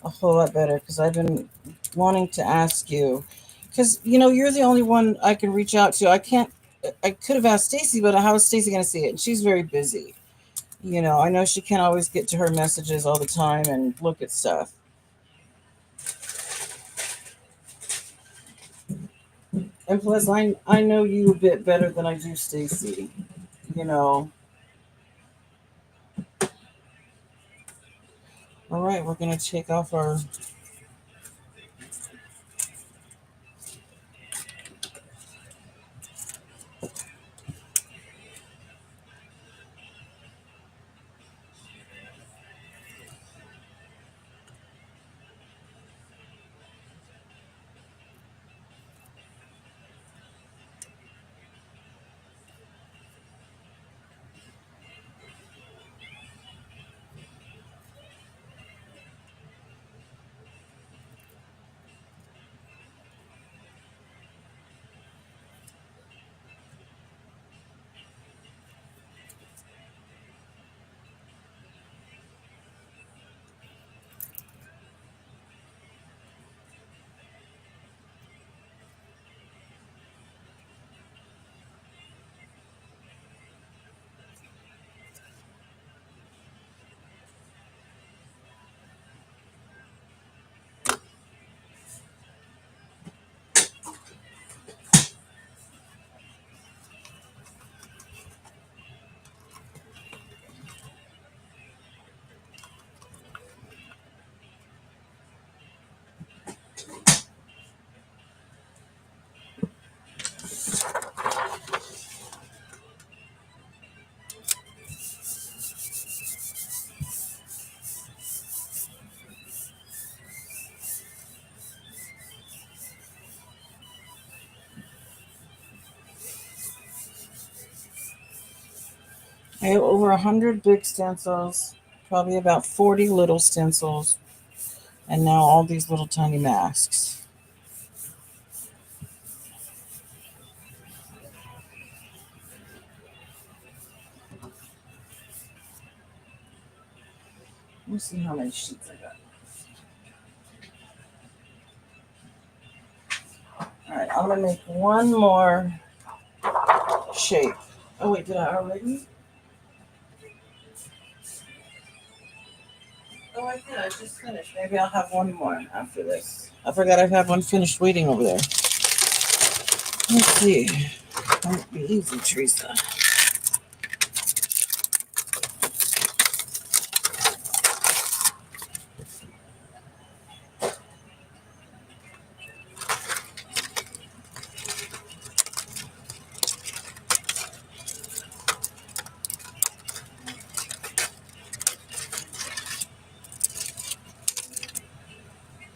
a whole lot better because I've been wanting to ask you because you're the only one I can reach out to. I can't. I could have asked Stacy, but how is Stacy going to see it? And she's very busy. I know she can't always get to her messages all the time and look at stuff. And plus, I know you a bit better than I do Stacy. You know. All right, we're gonna take off our I have over 100 big stencils, probably about 40 little stencils, and now all these little tiny masks. Let me see how many sheets I got. All right, I'm gonna make one more shape. Oh wait, did I already? Oh, I did. I just finished. Maybe I'll have one more after this. I forgot I have one finished waiting over there. Let's see. Won't be easy, Teresa.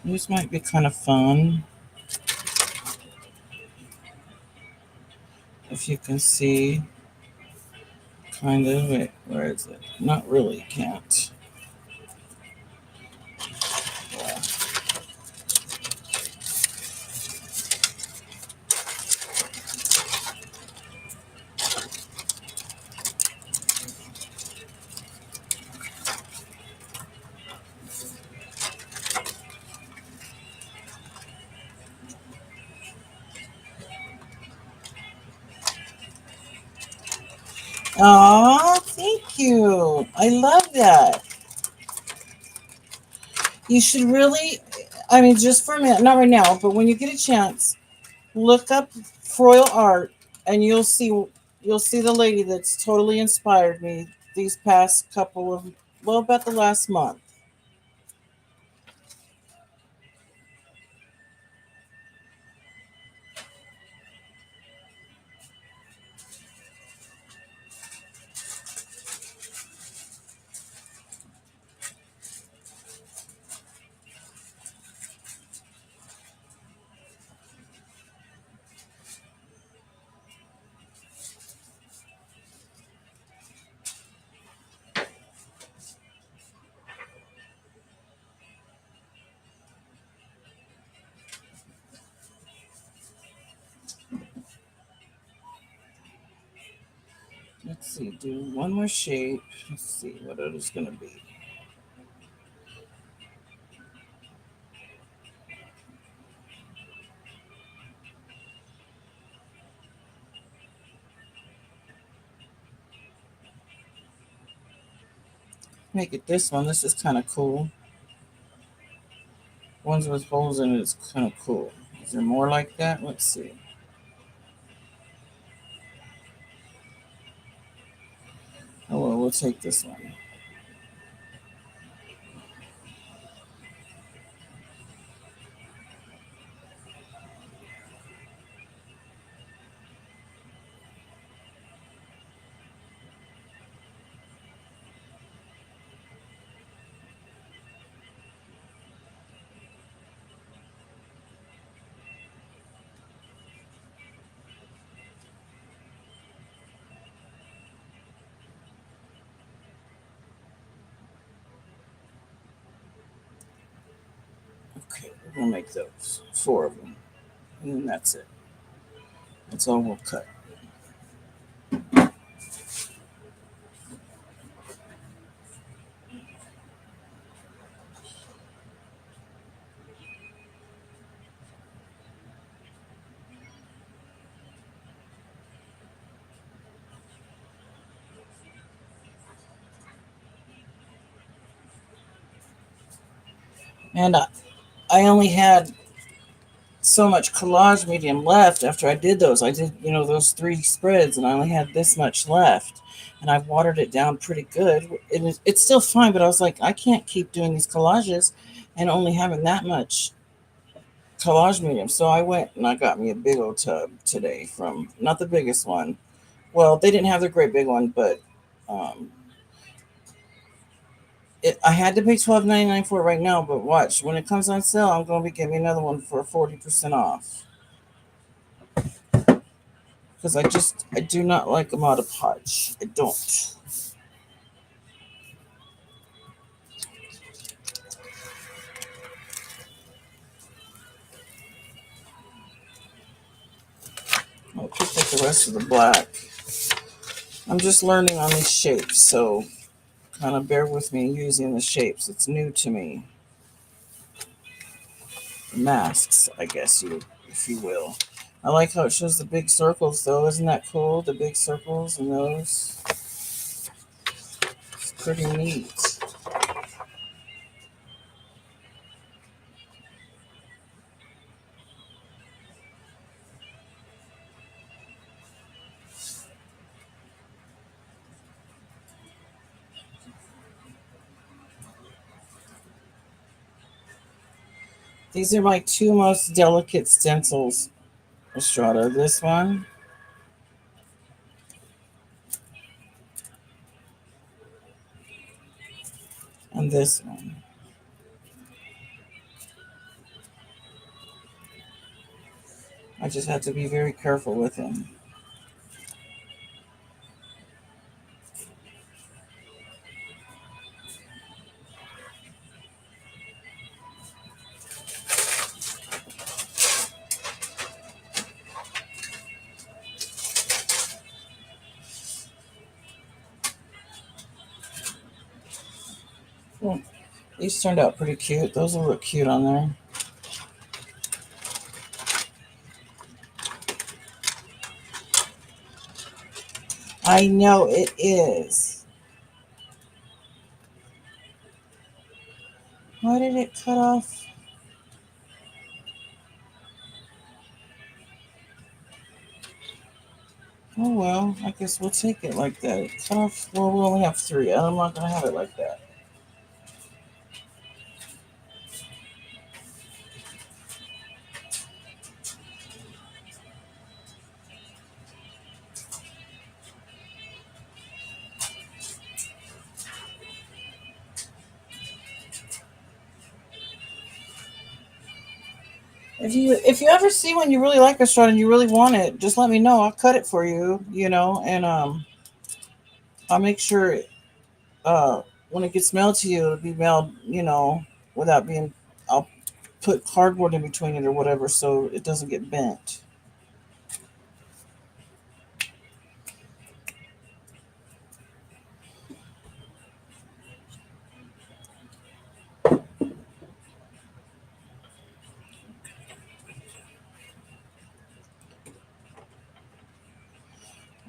This might be kind of fun. If you can see, kind of. Wait, where is it? Not really, can't. Yeah. Aw, thank you. I love that. You should really, I mean, just for a minute, not right now, but when you get a chance, look up Froyle art, and you'll see the lady that's totally inspired me these past couple of, well, about the last month. Let's see, do one more shape. Let's see what it is going to be. Make it this one. This is kind of cool. Ones with holes in it is kind of cool. Is there more like that? Let's see. Oh, well, we'll take this one. Okay, we're going to make those. 4 of them. And then that's it. That's all we'll cut. And I only had so much collage medium left after I did those. I did, those 3 spreads, and I only had this much left. And I've watered it down pretty good. It's still fine, but I was like, I can't keep doing these collages and only having that much collage medium. So I went and I got me a big old tub today from, not the biggest one. Well, they didn't have the great big one, but um, I had to pay $12.99 for it right now. But watch, when it comes on sale, I'm going to be getting another one for 40% off. because I do not like them out of Hodge. I don't. I'll pick up the rest of the black. I'm just learning on these shapes, so kind of bear with me using the shapes. It's new to me. Masks, I guess if you will. I like how it shows the big circles, though. Isn't that cool? The big circles and those. It's pretty neat. These are my two most delicate stencils, Estrada. This one and this one. I just have to be very careful with them. Hmm, these turned out pretty cute. Those will look cute on there. I know it is. Why did it cut off? Oh well, I guess we'll take it like that. It cut off. Well, we only have three. I'm not gonna have it like that. If you ever see one you really like a shot and you really want it, just let me know. I'll cut it for you. And I'll make sure when it gets mailed to you, it'll be mailed. Without being. I'll put cardboard in between it or whatever so it doesn't get bent.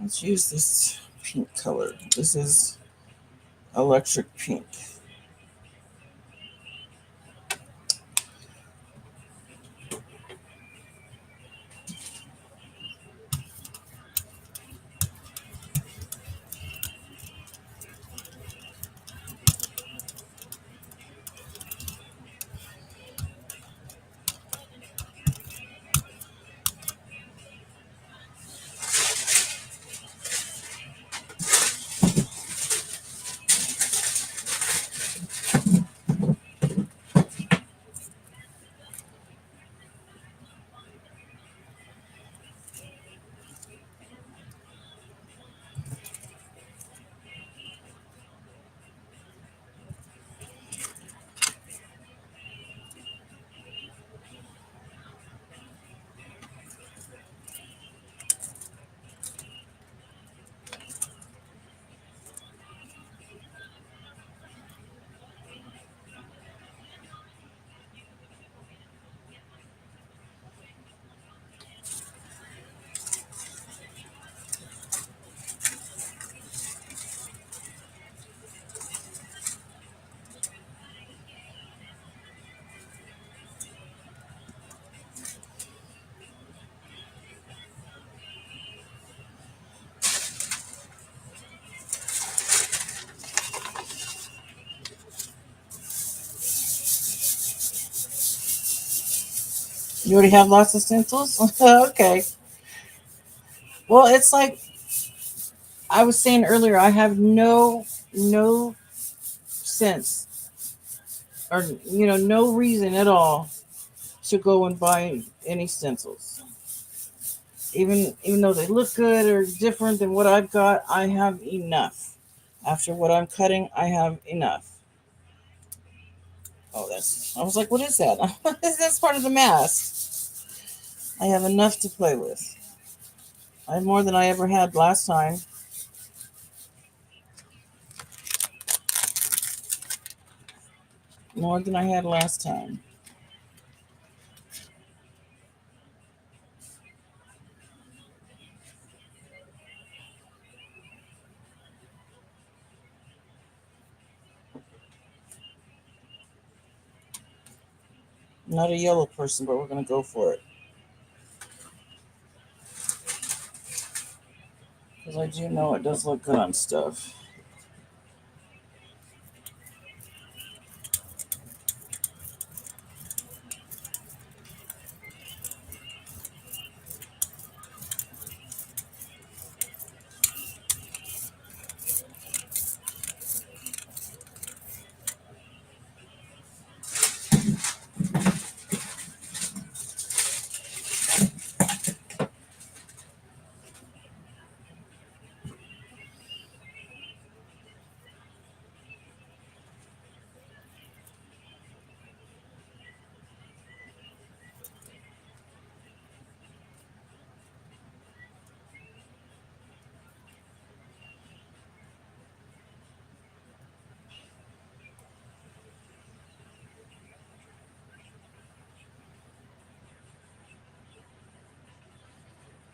Let's use this pink color. This is electric pink. You already have lots of stencils? Okay. Well, it's like I was saying earlier, I have no sense or no reason at all to go and buy any stencils. Even though they look good or different than what I've got, I have enough. After what I'm cutting, I have enough. Oh, that's. I was like, what is that? That's part of the mask. I have enough to play with. I have more than I ever had last time. More than I had last time. I'm not a yellow person, but we're gonna go for it because I do know it does look good on stuff.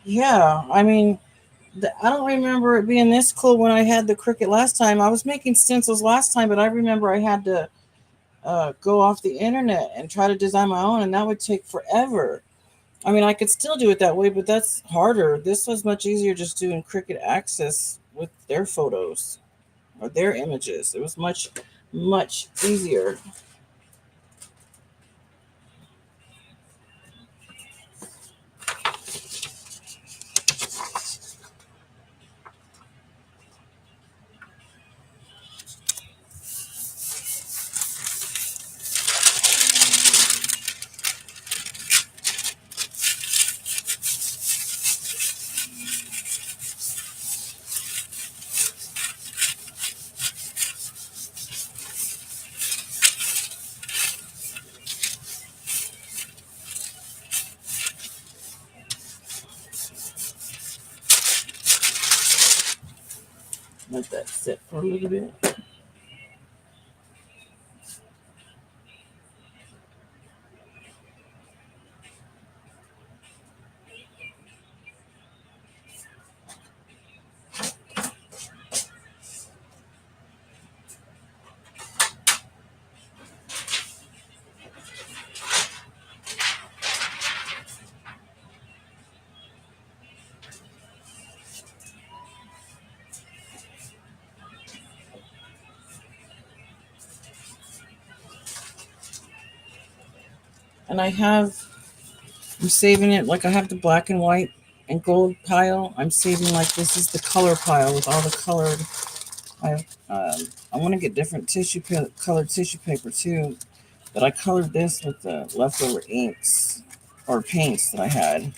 Yeah, I mean, I don't remember it being this cool when I had the Cricut last time. I was making stencils last time, but I remember I had to go off the internet and try to design my own, and that would take forever. I mean, I could still do it that way, but that's harder. This was much easier just doing Cricut Access with their photos or their images. It was much, much easier. Let that sit for a little bit. And I'm saving it like I have the black and white and gold pile. I'm saving like this is the color pile with all the colored. I I want to get different colored tissue paper too, but I colored this with the leftover inks or paints that I had,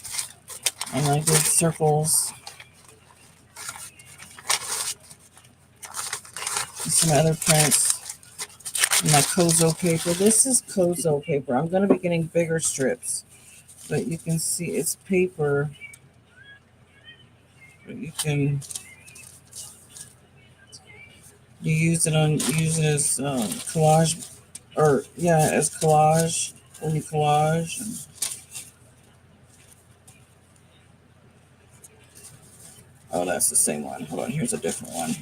and I did circles and some other prints. And my Kozo paper. This is Kozo paper. I'm going to be getting bigger strips, but you can see it's paper. But use it as collage, or yeah, as collage when you collage. Oh, that's the same one. Hold on, here's a different one.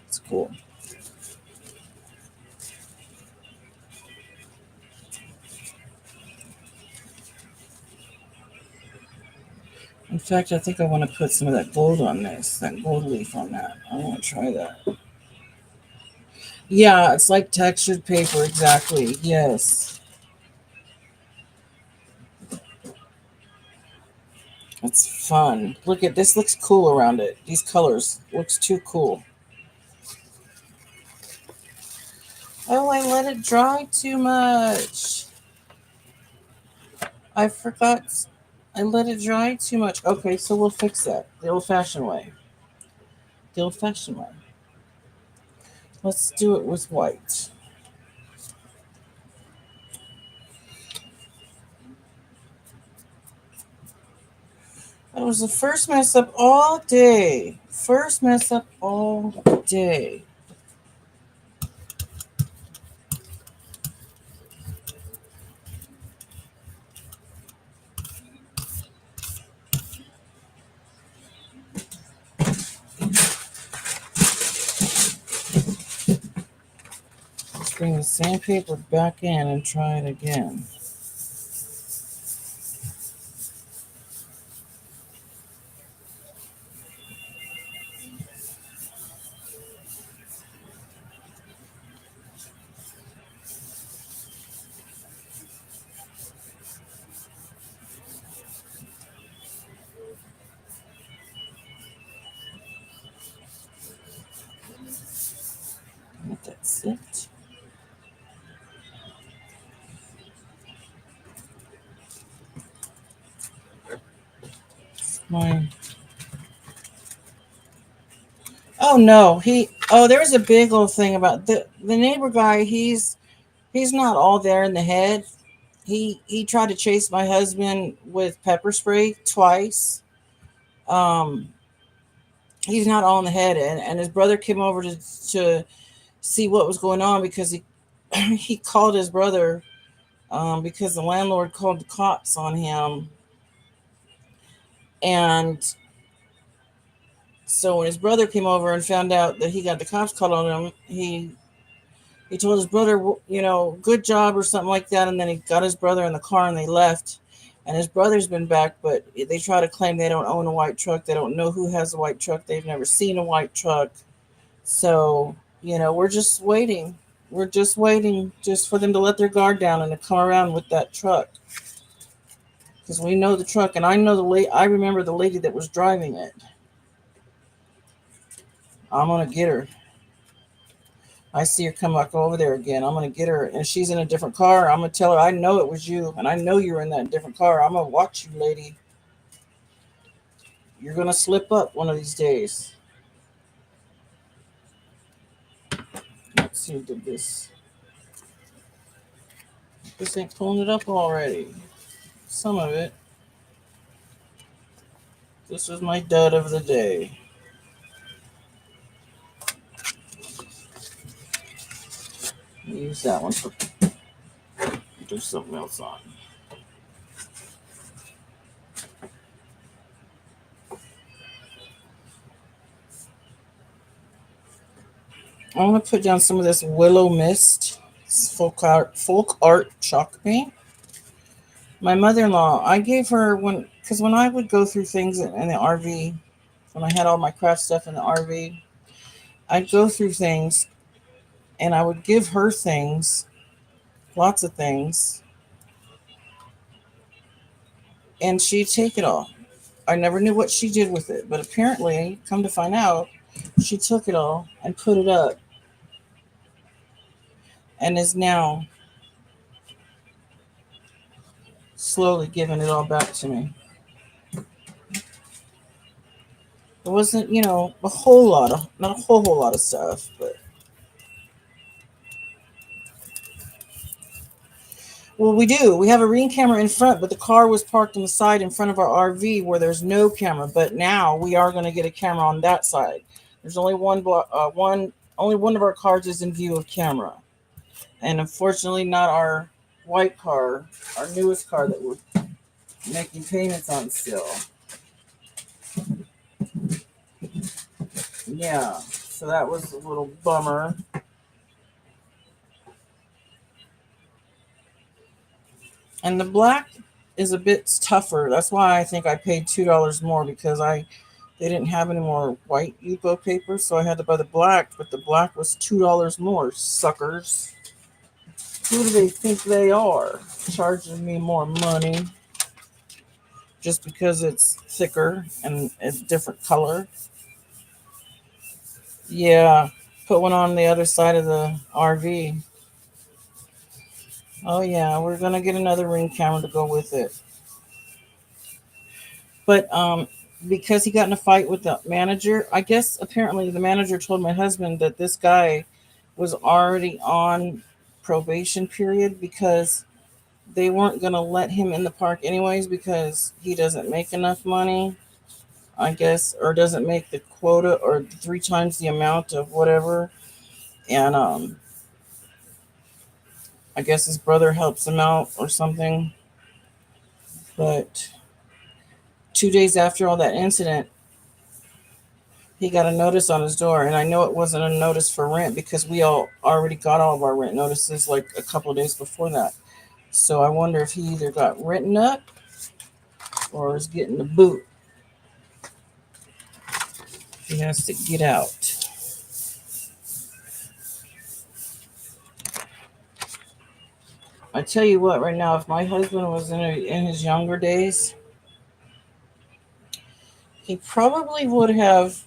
It's cool. In fact, I think I want to put some of that gold on this, that gold leaf on that. I want to try that. Yeah, it's like textured paper, exactly. Yes. It's fun. Look at this. Looks cool around it. These colors looks too cool. Oh, I let it dry too much. I forgot. I let it dry too much. Okay, so we'll fix that the old-fashioned way. The old-fashioned way. Let's do it with white. That was the first mess up all day. First mess up all day. Let's bring the sandpaper back in and try it again. That's it. My Oh no, there was a big little thing about the neighbor guy. He's not all there in the head. He tried to chase my husband with pepper spray twice. Um, he's not all in the head, and his brother came over to see what was going on because he he called his brother because the landlord called the cops on him, and so when his brother came over and found out that he got the cops called on him, he told his brother, good job or something like that. And then he got his brother in the car and they left. And his brother's been back, but they try to claim they don't own a white truck. They don't know who has a white truck. They've never seen a white truck. So, we're just waiting. We're just waiting just for them to let their guard down and to come around with that truck. Because we know the truck, and I know I remember the lady that was driving it. I'm gonna get her. I see her come back over there again. I'm gonna get her, and she's in a different car. I'm gonna tell her I know it was you, and I know you're in that different car. I'm gonna watch you, lady. You're gonna slip up one of these days. Let's see, did this? This ain't pulling it up already. Some of it. This was my dud of the day. Use that one for do something else on. I'm gonna put down some of this Willow Mist folk art chalk paint. My mother-in-law, I gave her because when I would go through things in the RV, when I had all my craft stuff in the RV, I'd go through things and I would give her things, lots of things, and she'd take it all. I never knew what she did with it, but apparently, come to find out, she took it all and put it up and is now slowly giving it all back to me. It wasn't, a whole lot of, not a whole lot of stuff, but. Well, we do. We have a ring camera in front, but the car was parked on the side in front of our RV where there's no camera. But now we are going to get a camera on that side. There's only only one of our cars is in view of camera, and unfortunately, not our white car, our newest car that we're making payments on still. Yeah, so that was a little bummer. And the black is a bit tougher. That's why I think I paid $2 more because they didn't have any more white Yupo paper, so I had to buy the black. But the black was $2 more. Suckers! Who do they think they are, charging me more money? just because it's thicker and a different color. Yeah, put one on the other side of the RV. Oh yeah, we're gonna get another Ring camera to go with it. But because he got in a fight with the manager, I guess apparently the manager told my husband that this guy was already on probation period because they weren't gonna let him in the park anyways because he doesn't make enough money, I guess, or doesn't make the quota or three times the amount of whatever. And I guess his brother helps him out or something. But 2 days after all that incident, he got a notice on his door, and I know it wasn't a notice for rent because we all already got all of our rent notices like a couple of days before that. So I wonder if he either got written up or is getting the boot. He has to get out. I tell you what, right now, if my husband was in his younger days, he probably would have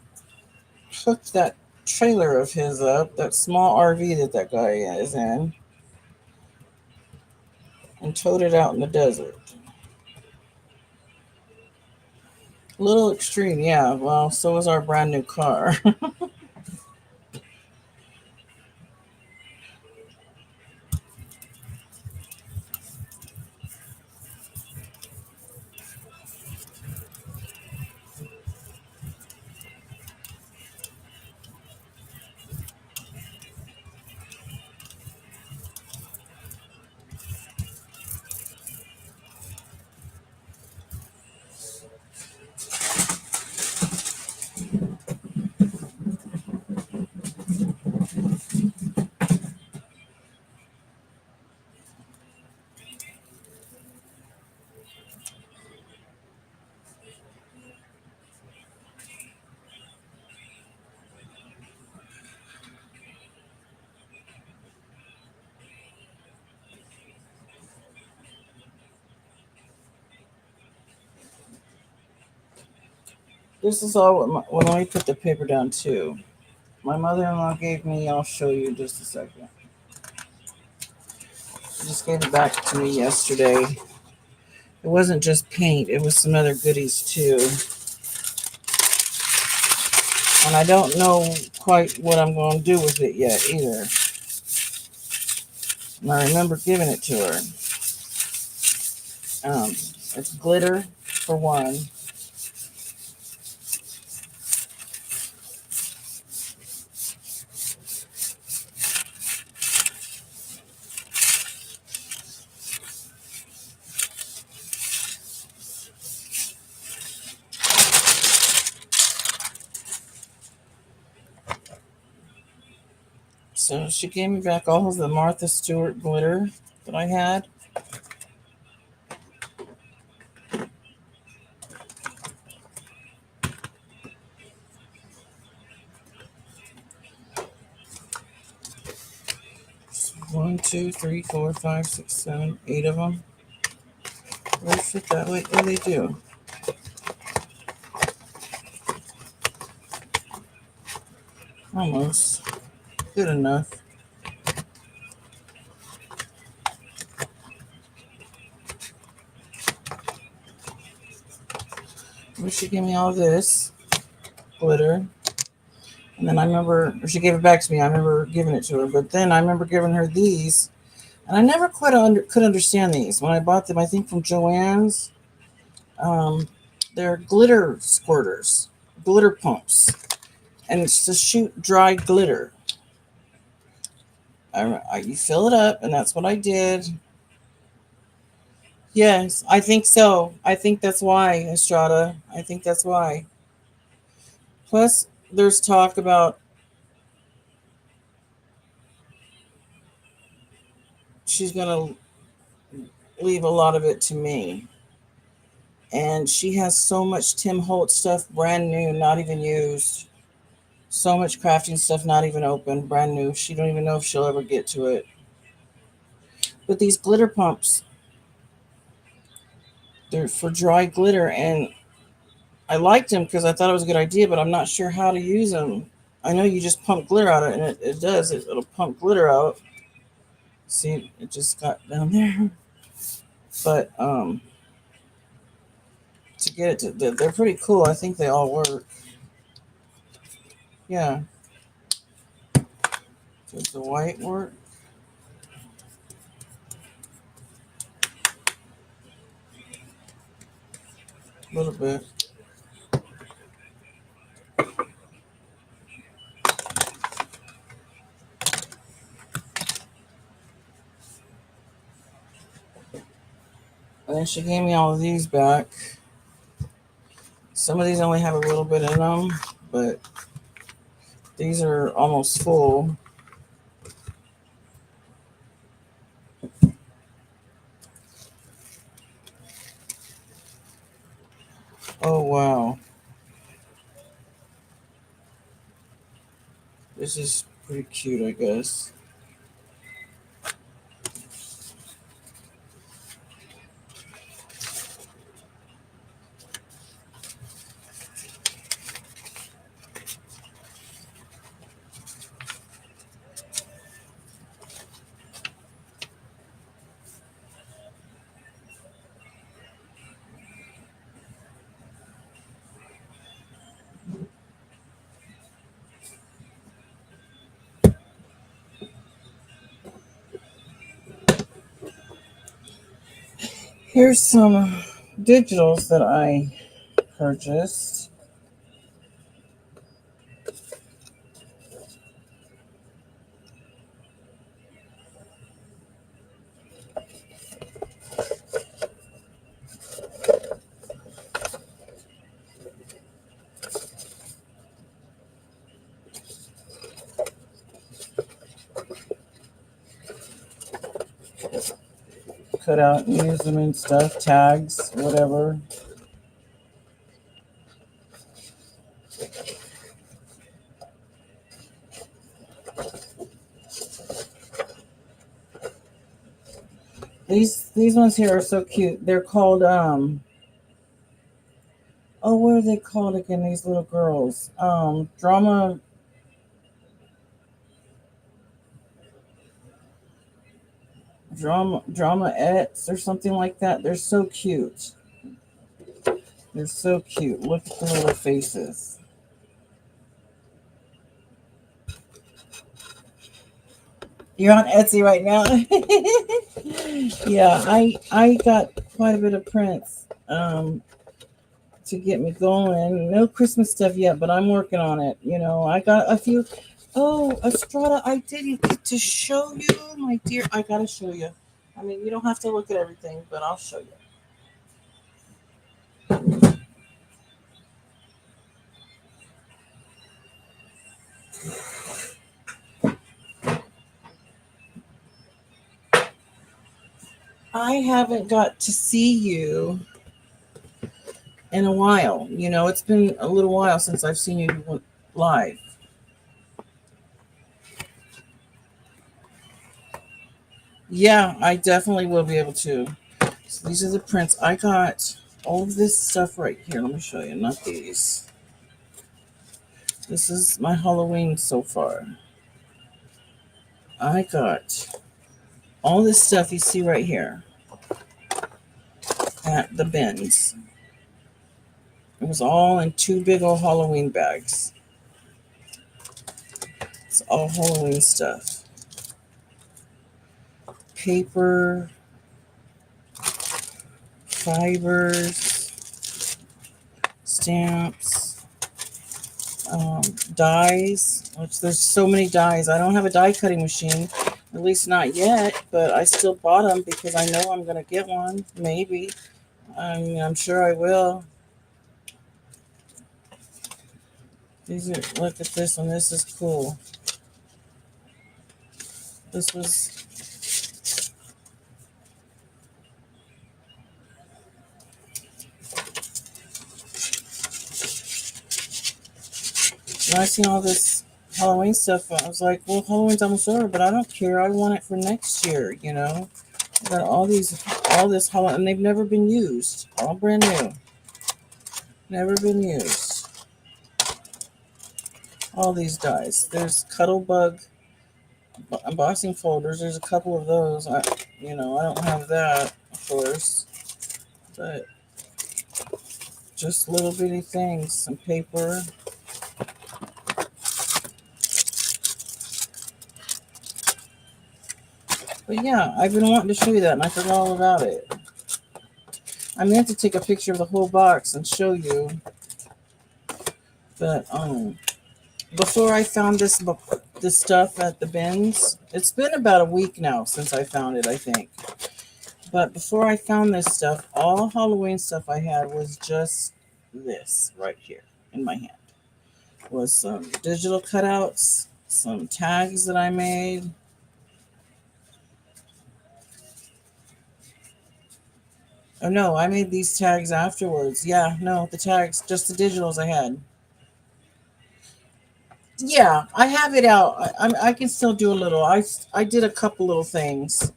hooked that trailer of his up, that small RV that guy is in, and towed it out in the desert. A little extreme, yeah. Well, so is our brand new car. This is all well, let me put the paper down too. My mother-in-law gave me. I'll show you in just a second. She just gave it back to me yesterday. It wasn't just paint; it was some other goodies too. And I don't know quite what I'm going to do with it yet either. And I remember giving it to her. It's glitter for one. So she gave me back all of the Martha Stewart glitter that I had. One, two, three, four, five, six, seven, eight of them. They fit that way. Oh, they do. Almost. Good enough. Well, she gave me all this glitter. And then I remember, or she gave it back to me. I remember giving it to her. But then I remember giving her these. And I never quite could understand these. When I bought them, I think from Joann's, um, they're glitter squirters, glitter pumps. And it's to shoot dry glitter. You fill it up, and that's what I did. Yes, I think so. I think that's why, Estrada. I think that's why. Plus, there's talk about she's going to leave a lot of it to me. And she has so much Tim Holt stuff, brand new, not even used. So much crafting stuff, not even open, brand new. She don't even know if she'll ever get to it. But these glitter pumps, They're for dry glitter, and I liked them because I thought it was a good idea, but I'm not sure how to use them. I know you just pump glitter out of it, and it does. It'll pump glitter out. See, it just got down there. But to get it to, they're pretty cool. I think they all work. Yeah. Does the white work? A little bit. And then she gave me all of these back. Some of these only have a little bit in them, but these are almost full. Oh, wow. This is pretty cute, I guess. Here's some digitals that I purchased. Cut out and use them in stuff, tags, whatever. These ones here are so cute. They're called oh, what are they called again? These little girls. Dramaettes or something like that. They're so cute. They're so cute. Look at the little faces. You're on Etsy right now. Yeah, I got quite a bit of prints to get me going. No Christmas stuff yet, but I'm working on it. You know, I got a few. Oh, Estrada, I didn't get to show you, my dear. I gotta show you. I mean, you don't have to look at everything, but I'll show you. I haven't got to see you in a while. You know, it's been a little while since I've seen you live. Yeah, I definitely will be able to. So these are the prints. I got all of this stuff right here. Let me show you. Not these. This is my Halloween so far. I got all this stuff you see right here at the bins. It was all in two big old Halloween bags. It's all Halloween stuff. Paper, fibers, stamps, dyes, which there's so many dyes. I don't have a die cutting machine, at least not yet, but I still bought them because I know I'm going to get one, maybe. I mean, I'm sure I will. These are, look at this one. This is cool. This was, when I seen all this Halloween stuff, I was like, well, Halloween's almost over, but I don't care. I want it for next year, you know? Got all this hollow, and they've never been used. All brand new. Never been used. All these dies. There's Cuttlebug embossing folders. There's a couple of those. I don't have that, of course, but just little bitty things. Some paper. But yeah, I've been wanting to show you that, and I forgot all about it. I meant to take a picture of the whole box and show you, but before I found this stuff at the bins, it's been about a week now since I found it, I think. But before I found this stuff, all Halloween stuff I had was just this right here in my hand. Was some digital cutouts, some tags that I made. Oh no, I made these tags afterwards. Yeah, no, the tags, just the digitals I had. Yeah, I have it out. I can still do a little. I did a couple little things.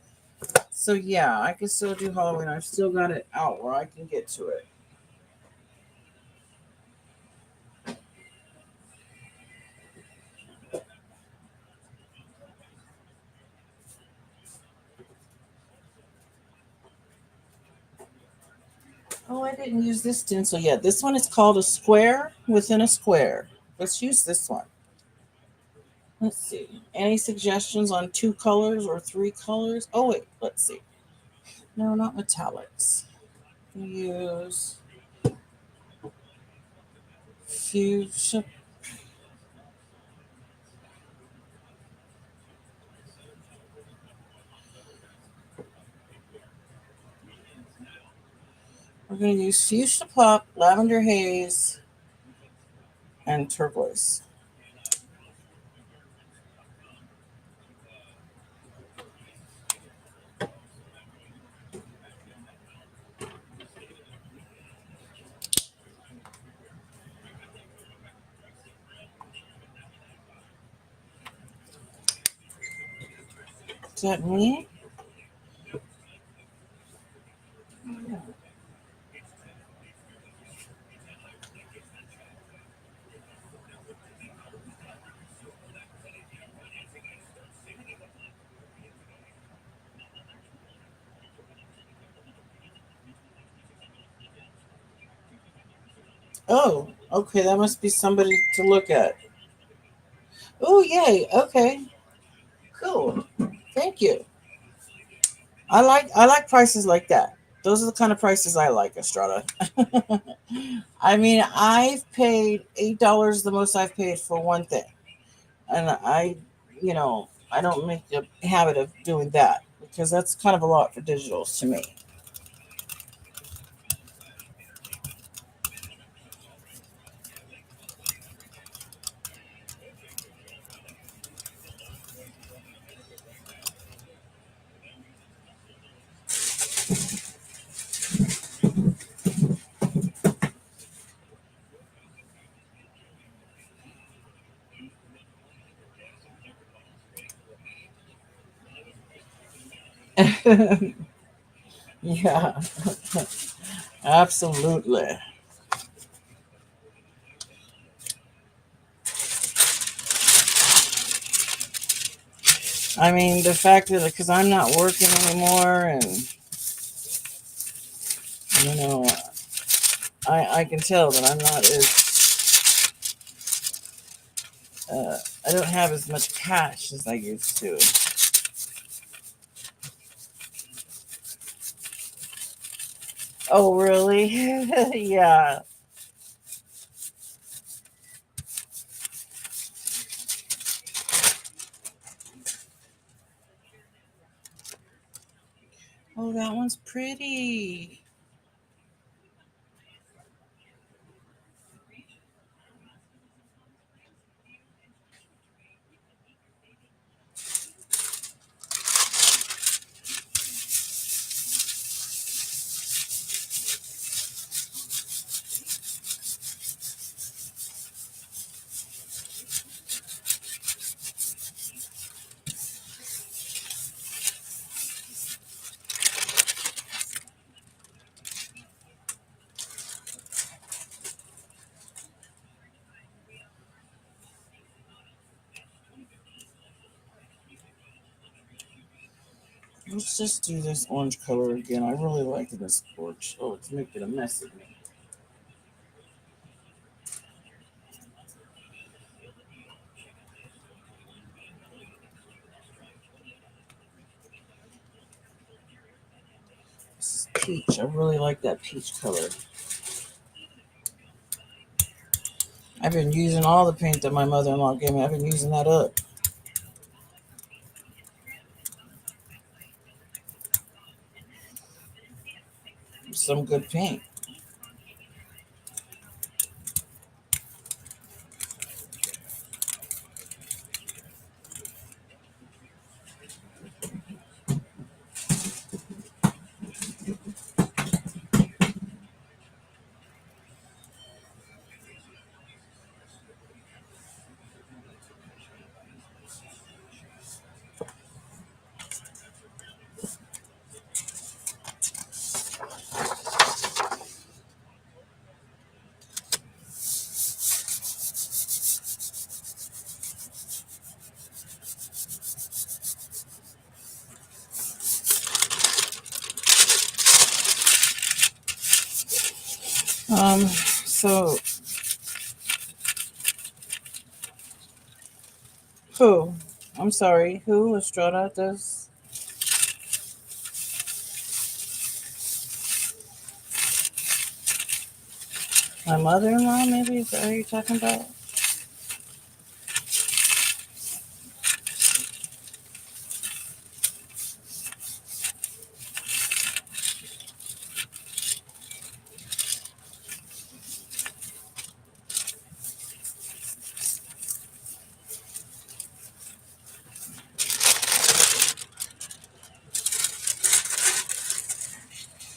So yeah, I can still do Halloween. I've still got it out where I can get to it. Oh, I didn't use this stencil yet. This one is called a square within a square. Let's use this one. Let's see. Any suggestions on 2 colors or 3 colors? Oh wait, let's see. No, not metallics. Use fuchsia. We're going to use fuchsia pop, lavender haze, and turquoise. Is that me? Oh, okay. That must be somebody to look at. Oh, yay. Okay. Cool. Thank you. I like prices like that. Those are the kind of prices I like, Estrada. I mean, I've paid $8 the most I've paid for one thing, and I don't make a habit of doing that because that's kind of a lot for digitals to me. Yeah, absolutely. I mean, the fact that because I'm not working anymore, and you know, I can tell that I'm not as I don't have as much cash as I used to. Oh, really? Yeah. Oh, that one's pretty. Let's just do this orange color again. I really like this porch. Oh, it's making a mess of me. This is peach. I really like that peach color. I've been using all the paint that my mother-in-law gave me. I've been using that up. Some good paint. So who? I'm sorry. Who? Estrada does? My mother-in-law, maybe? Is that what you're talking about?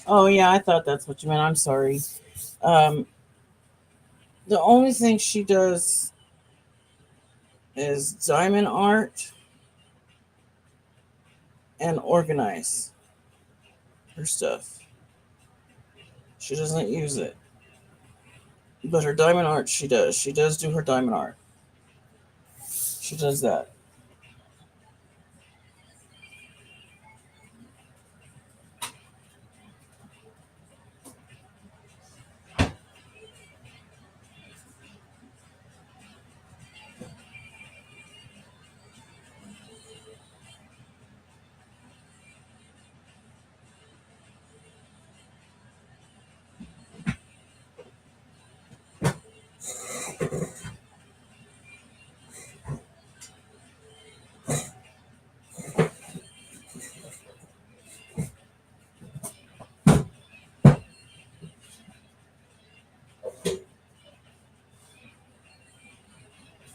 Oh, yeah, I thought that's what you meant. I'm sorry. Um, the only thing she does is diamond art and organize her stuff. She doesn't use it. But her diamond art, she does. She does do her diamond art. She does that.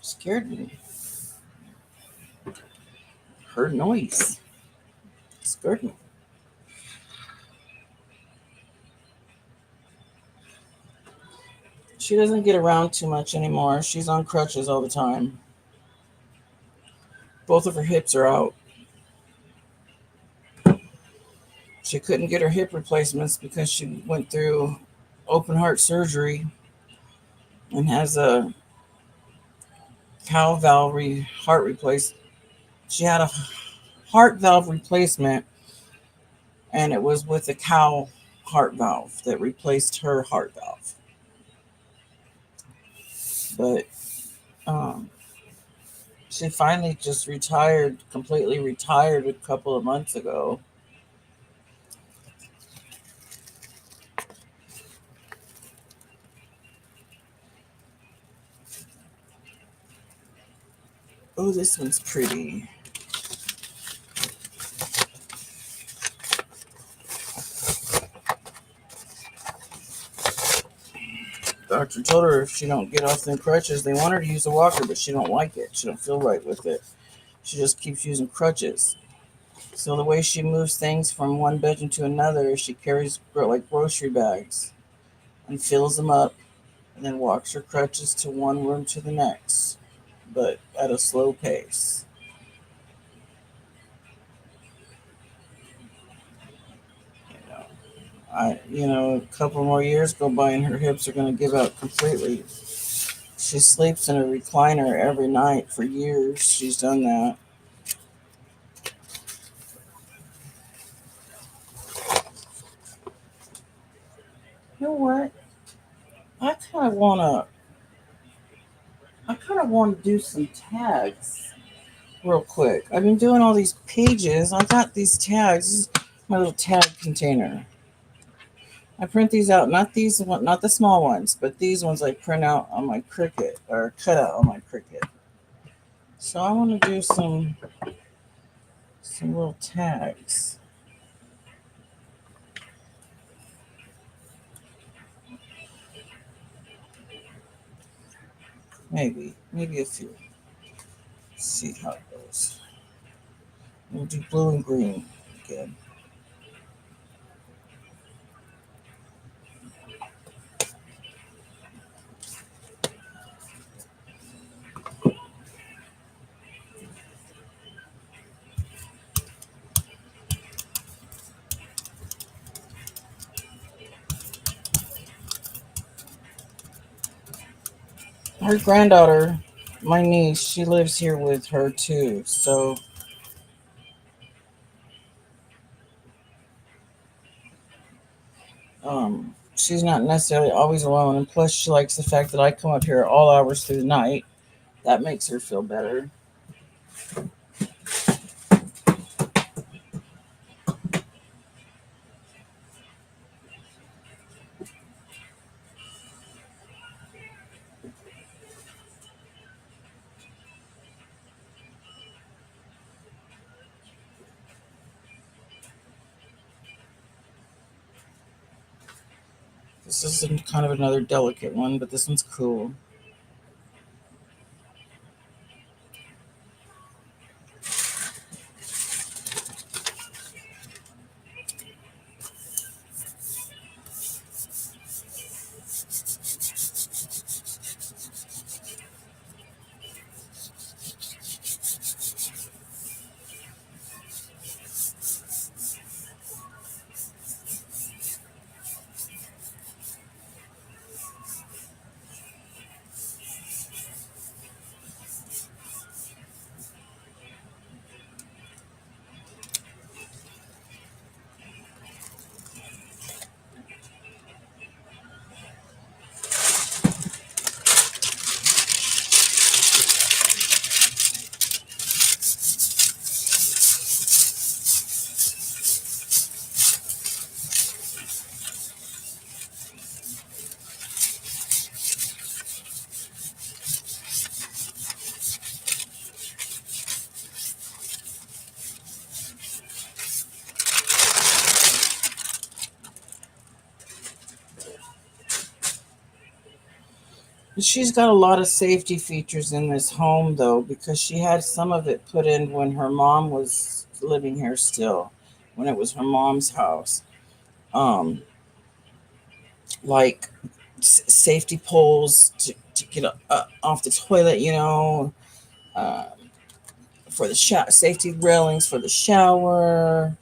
Scared me. Heard noise. Scared me. She doesn't get around too much anymore. She's on crutches all the time. Both of her hips are out. She couldn't get her hip replacements because she went through open heart surgery and has a cow valve heart replacement. She had a heart valve replacement, and it was with a cow heart valve that replaced her heart valve. But um, she finally just retired, completely retired a couple of months ago. Oh, this one's pretty. Doctor told her if she don't get off them crutches, they want her to use a walker, but she don't like it. She don't feel right with it. She just keeps using crutches. So the way she moves things from one bedroom to another is she carries like grocery bags and fills them up and then walks her crutches to one room to the next, but at a slow pace. You know, a couple more years go by and her hips are going to give out completely. She sleeps in a recliner every night for years. She's done that. You know what? I kind of wanna. I kind of want to do some tags real quick. I've been doing all these pages. I got these tags. This is my little tag container. I print these out, not these one, not the small ones, but these ones I print out on my Cricut or cut out on my Cricut. So I want to do some little tags. Maybe a few. See how it goes. We'll do blue and green again. Her granddaughter, my niece, she lives here with her too. So she's not necessarily always alone. And plus, she likes the fact that I come up here all hours through the night. That makes her feel better. This is kind of another delicate one, but this one's cool. She's got a lot of safety features in this home, though, because she had some of it put in when her mom was living here still, when it was her mom's house. Um, like safety poles to get off the toilet, uh, for the safety railings for the shower.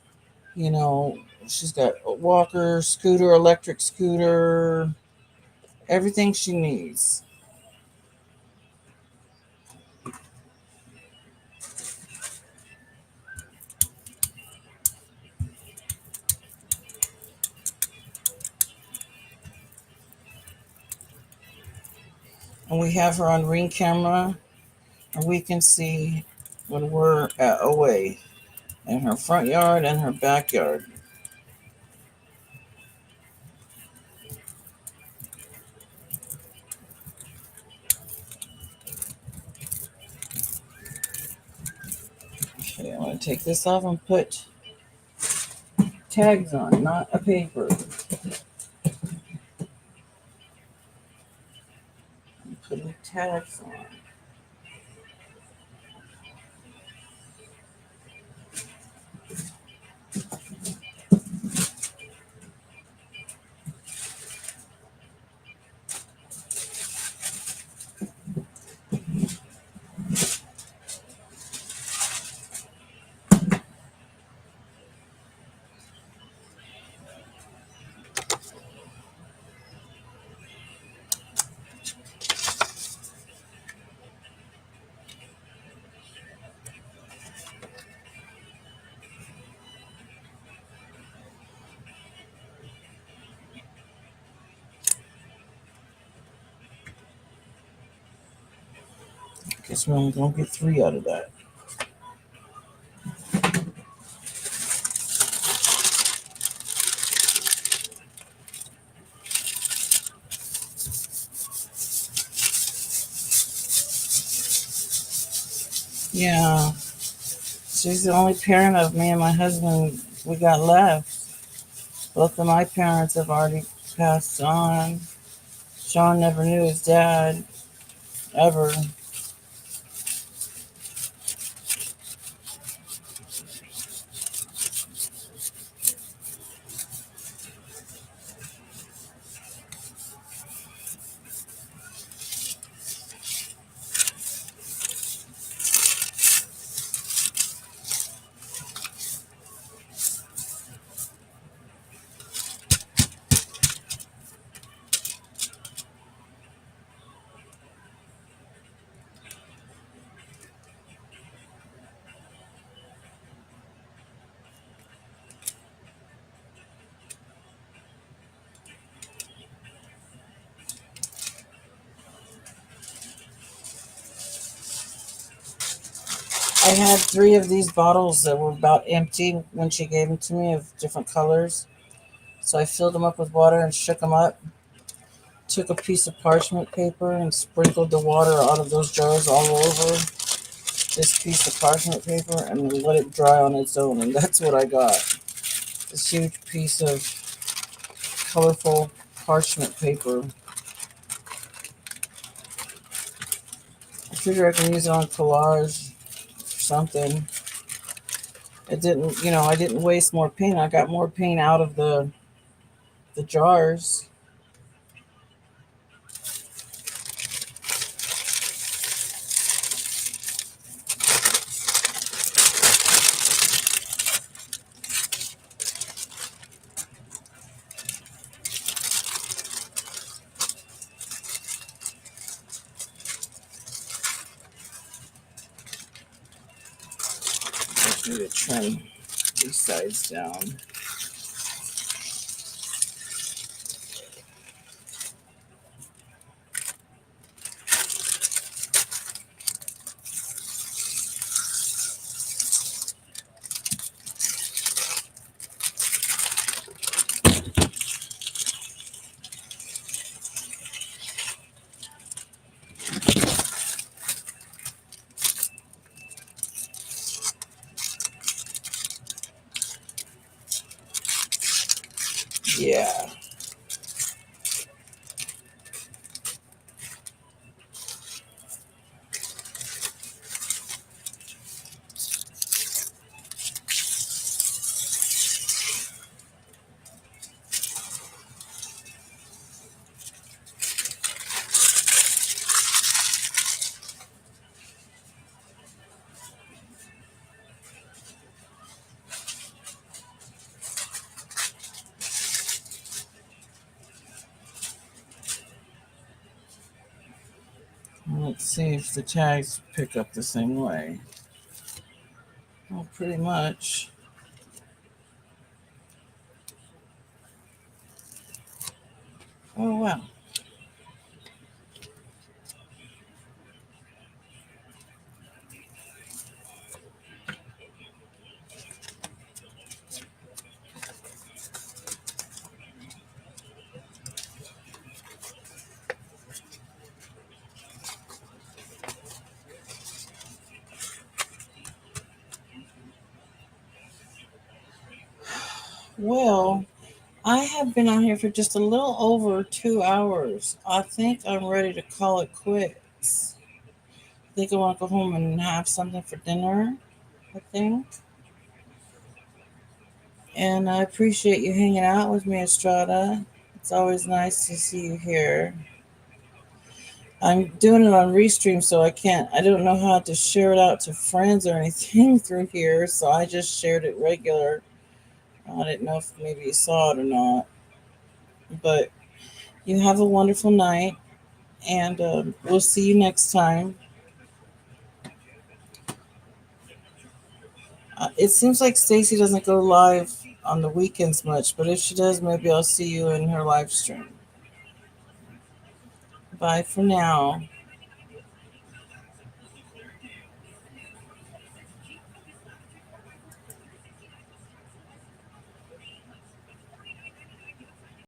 You know, she's got a walker, scooter, electric scooter, everything she needs. And we have her on Ring camera, and we can see when we're away in her front yard and her backyard. Okay, I'm going to take this off and put tags on, not a paper. I'm putting tags on. Guess we're only gonna get 3 out of that. Yeah, she's the only parent of me and my husband we got left. Both of my parents have already passed on. Sean never knew his dad, ever. I had 3 of these bottles that were about empty when she gave them to me of different colors. So I filled them up with water and shook them up. Took a piece of parchment paper and sprinkled the water out of those jars all over this piece of parchment paper and let it dry on its own. And that's what I got. This huge piece of colorful parchment paper. I figure I can use it on collage or something. It didn't, I didn't waste more paint. I got more paint out of the jars. Just need to trim these sides down. Yeah. Let's see if the tags pick up the same way. Well, pretty much. Oh, wow. Well, I have been out here for just a little over 2 hours. I think I'm ready to call it quits. I think I want to go home and have something for dinner, I think. And I appreciate you hanging out with me, Estrada. It's always nice to see you here. I'm doing it on Restream, so I don't know how to share it out to friends or anything through here, so I just shared it regular. I didn't know if maybe you saw it or not. But you have a wonderful night, and we'll see you next time. It seems like Stacy doesn't go live on the weekends much, but if she does, maybe I'll see you in her live stream. Bye for now.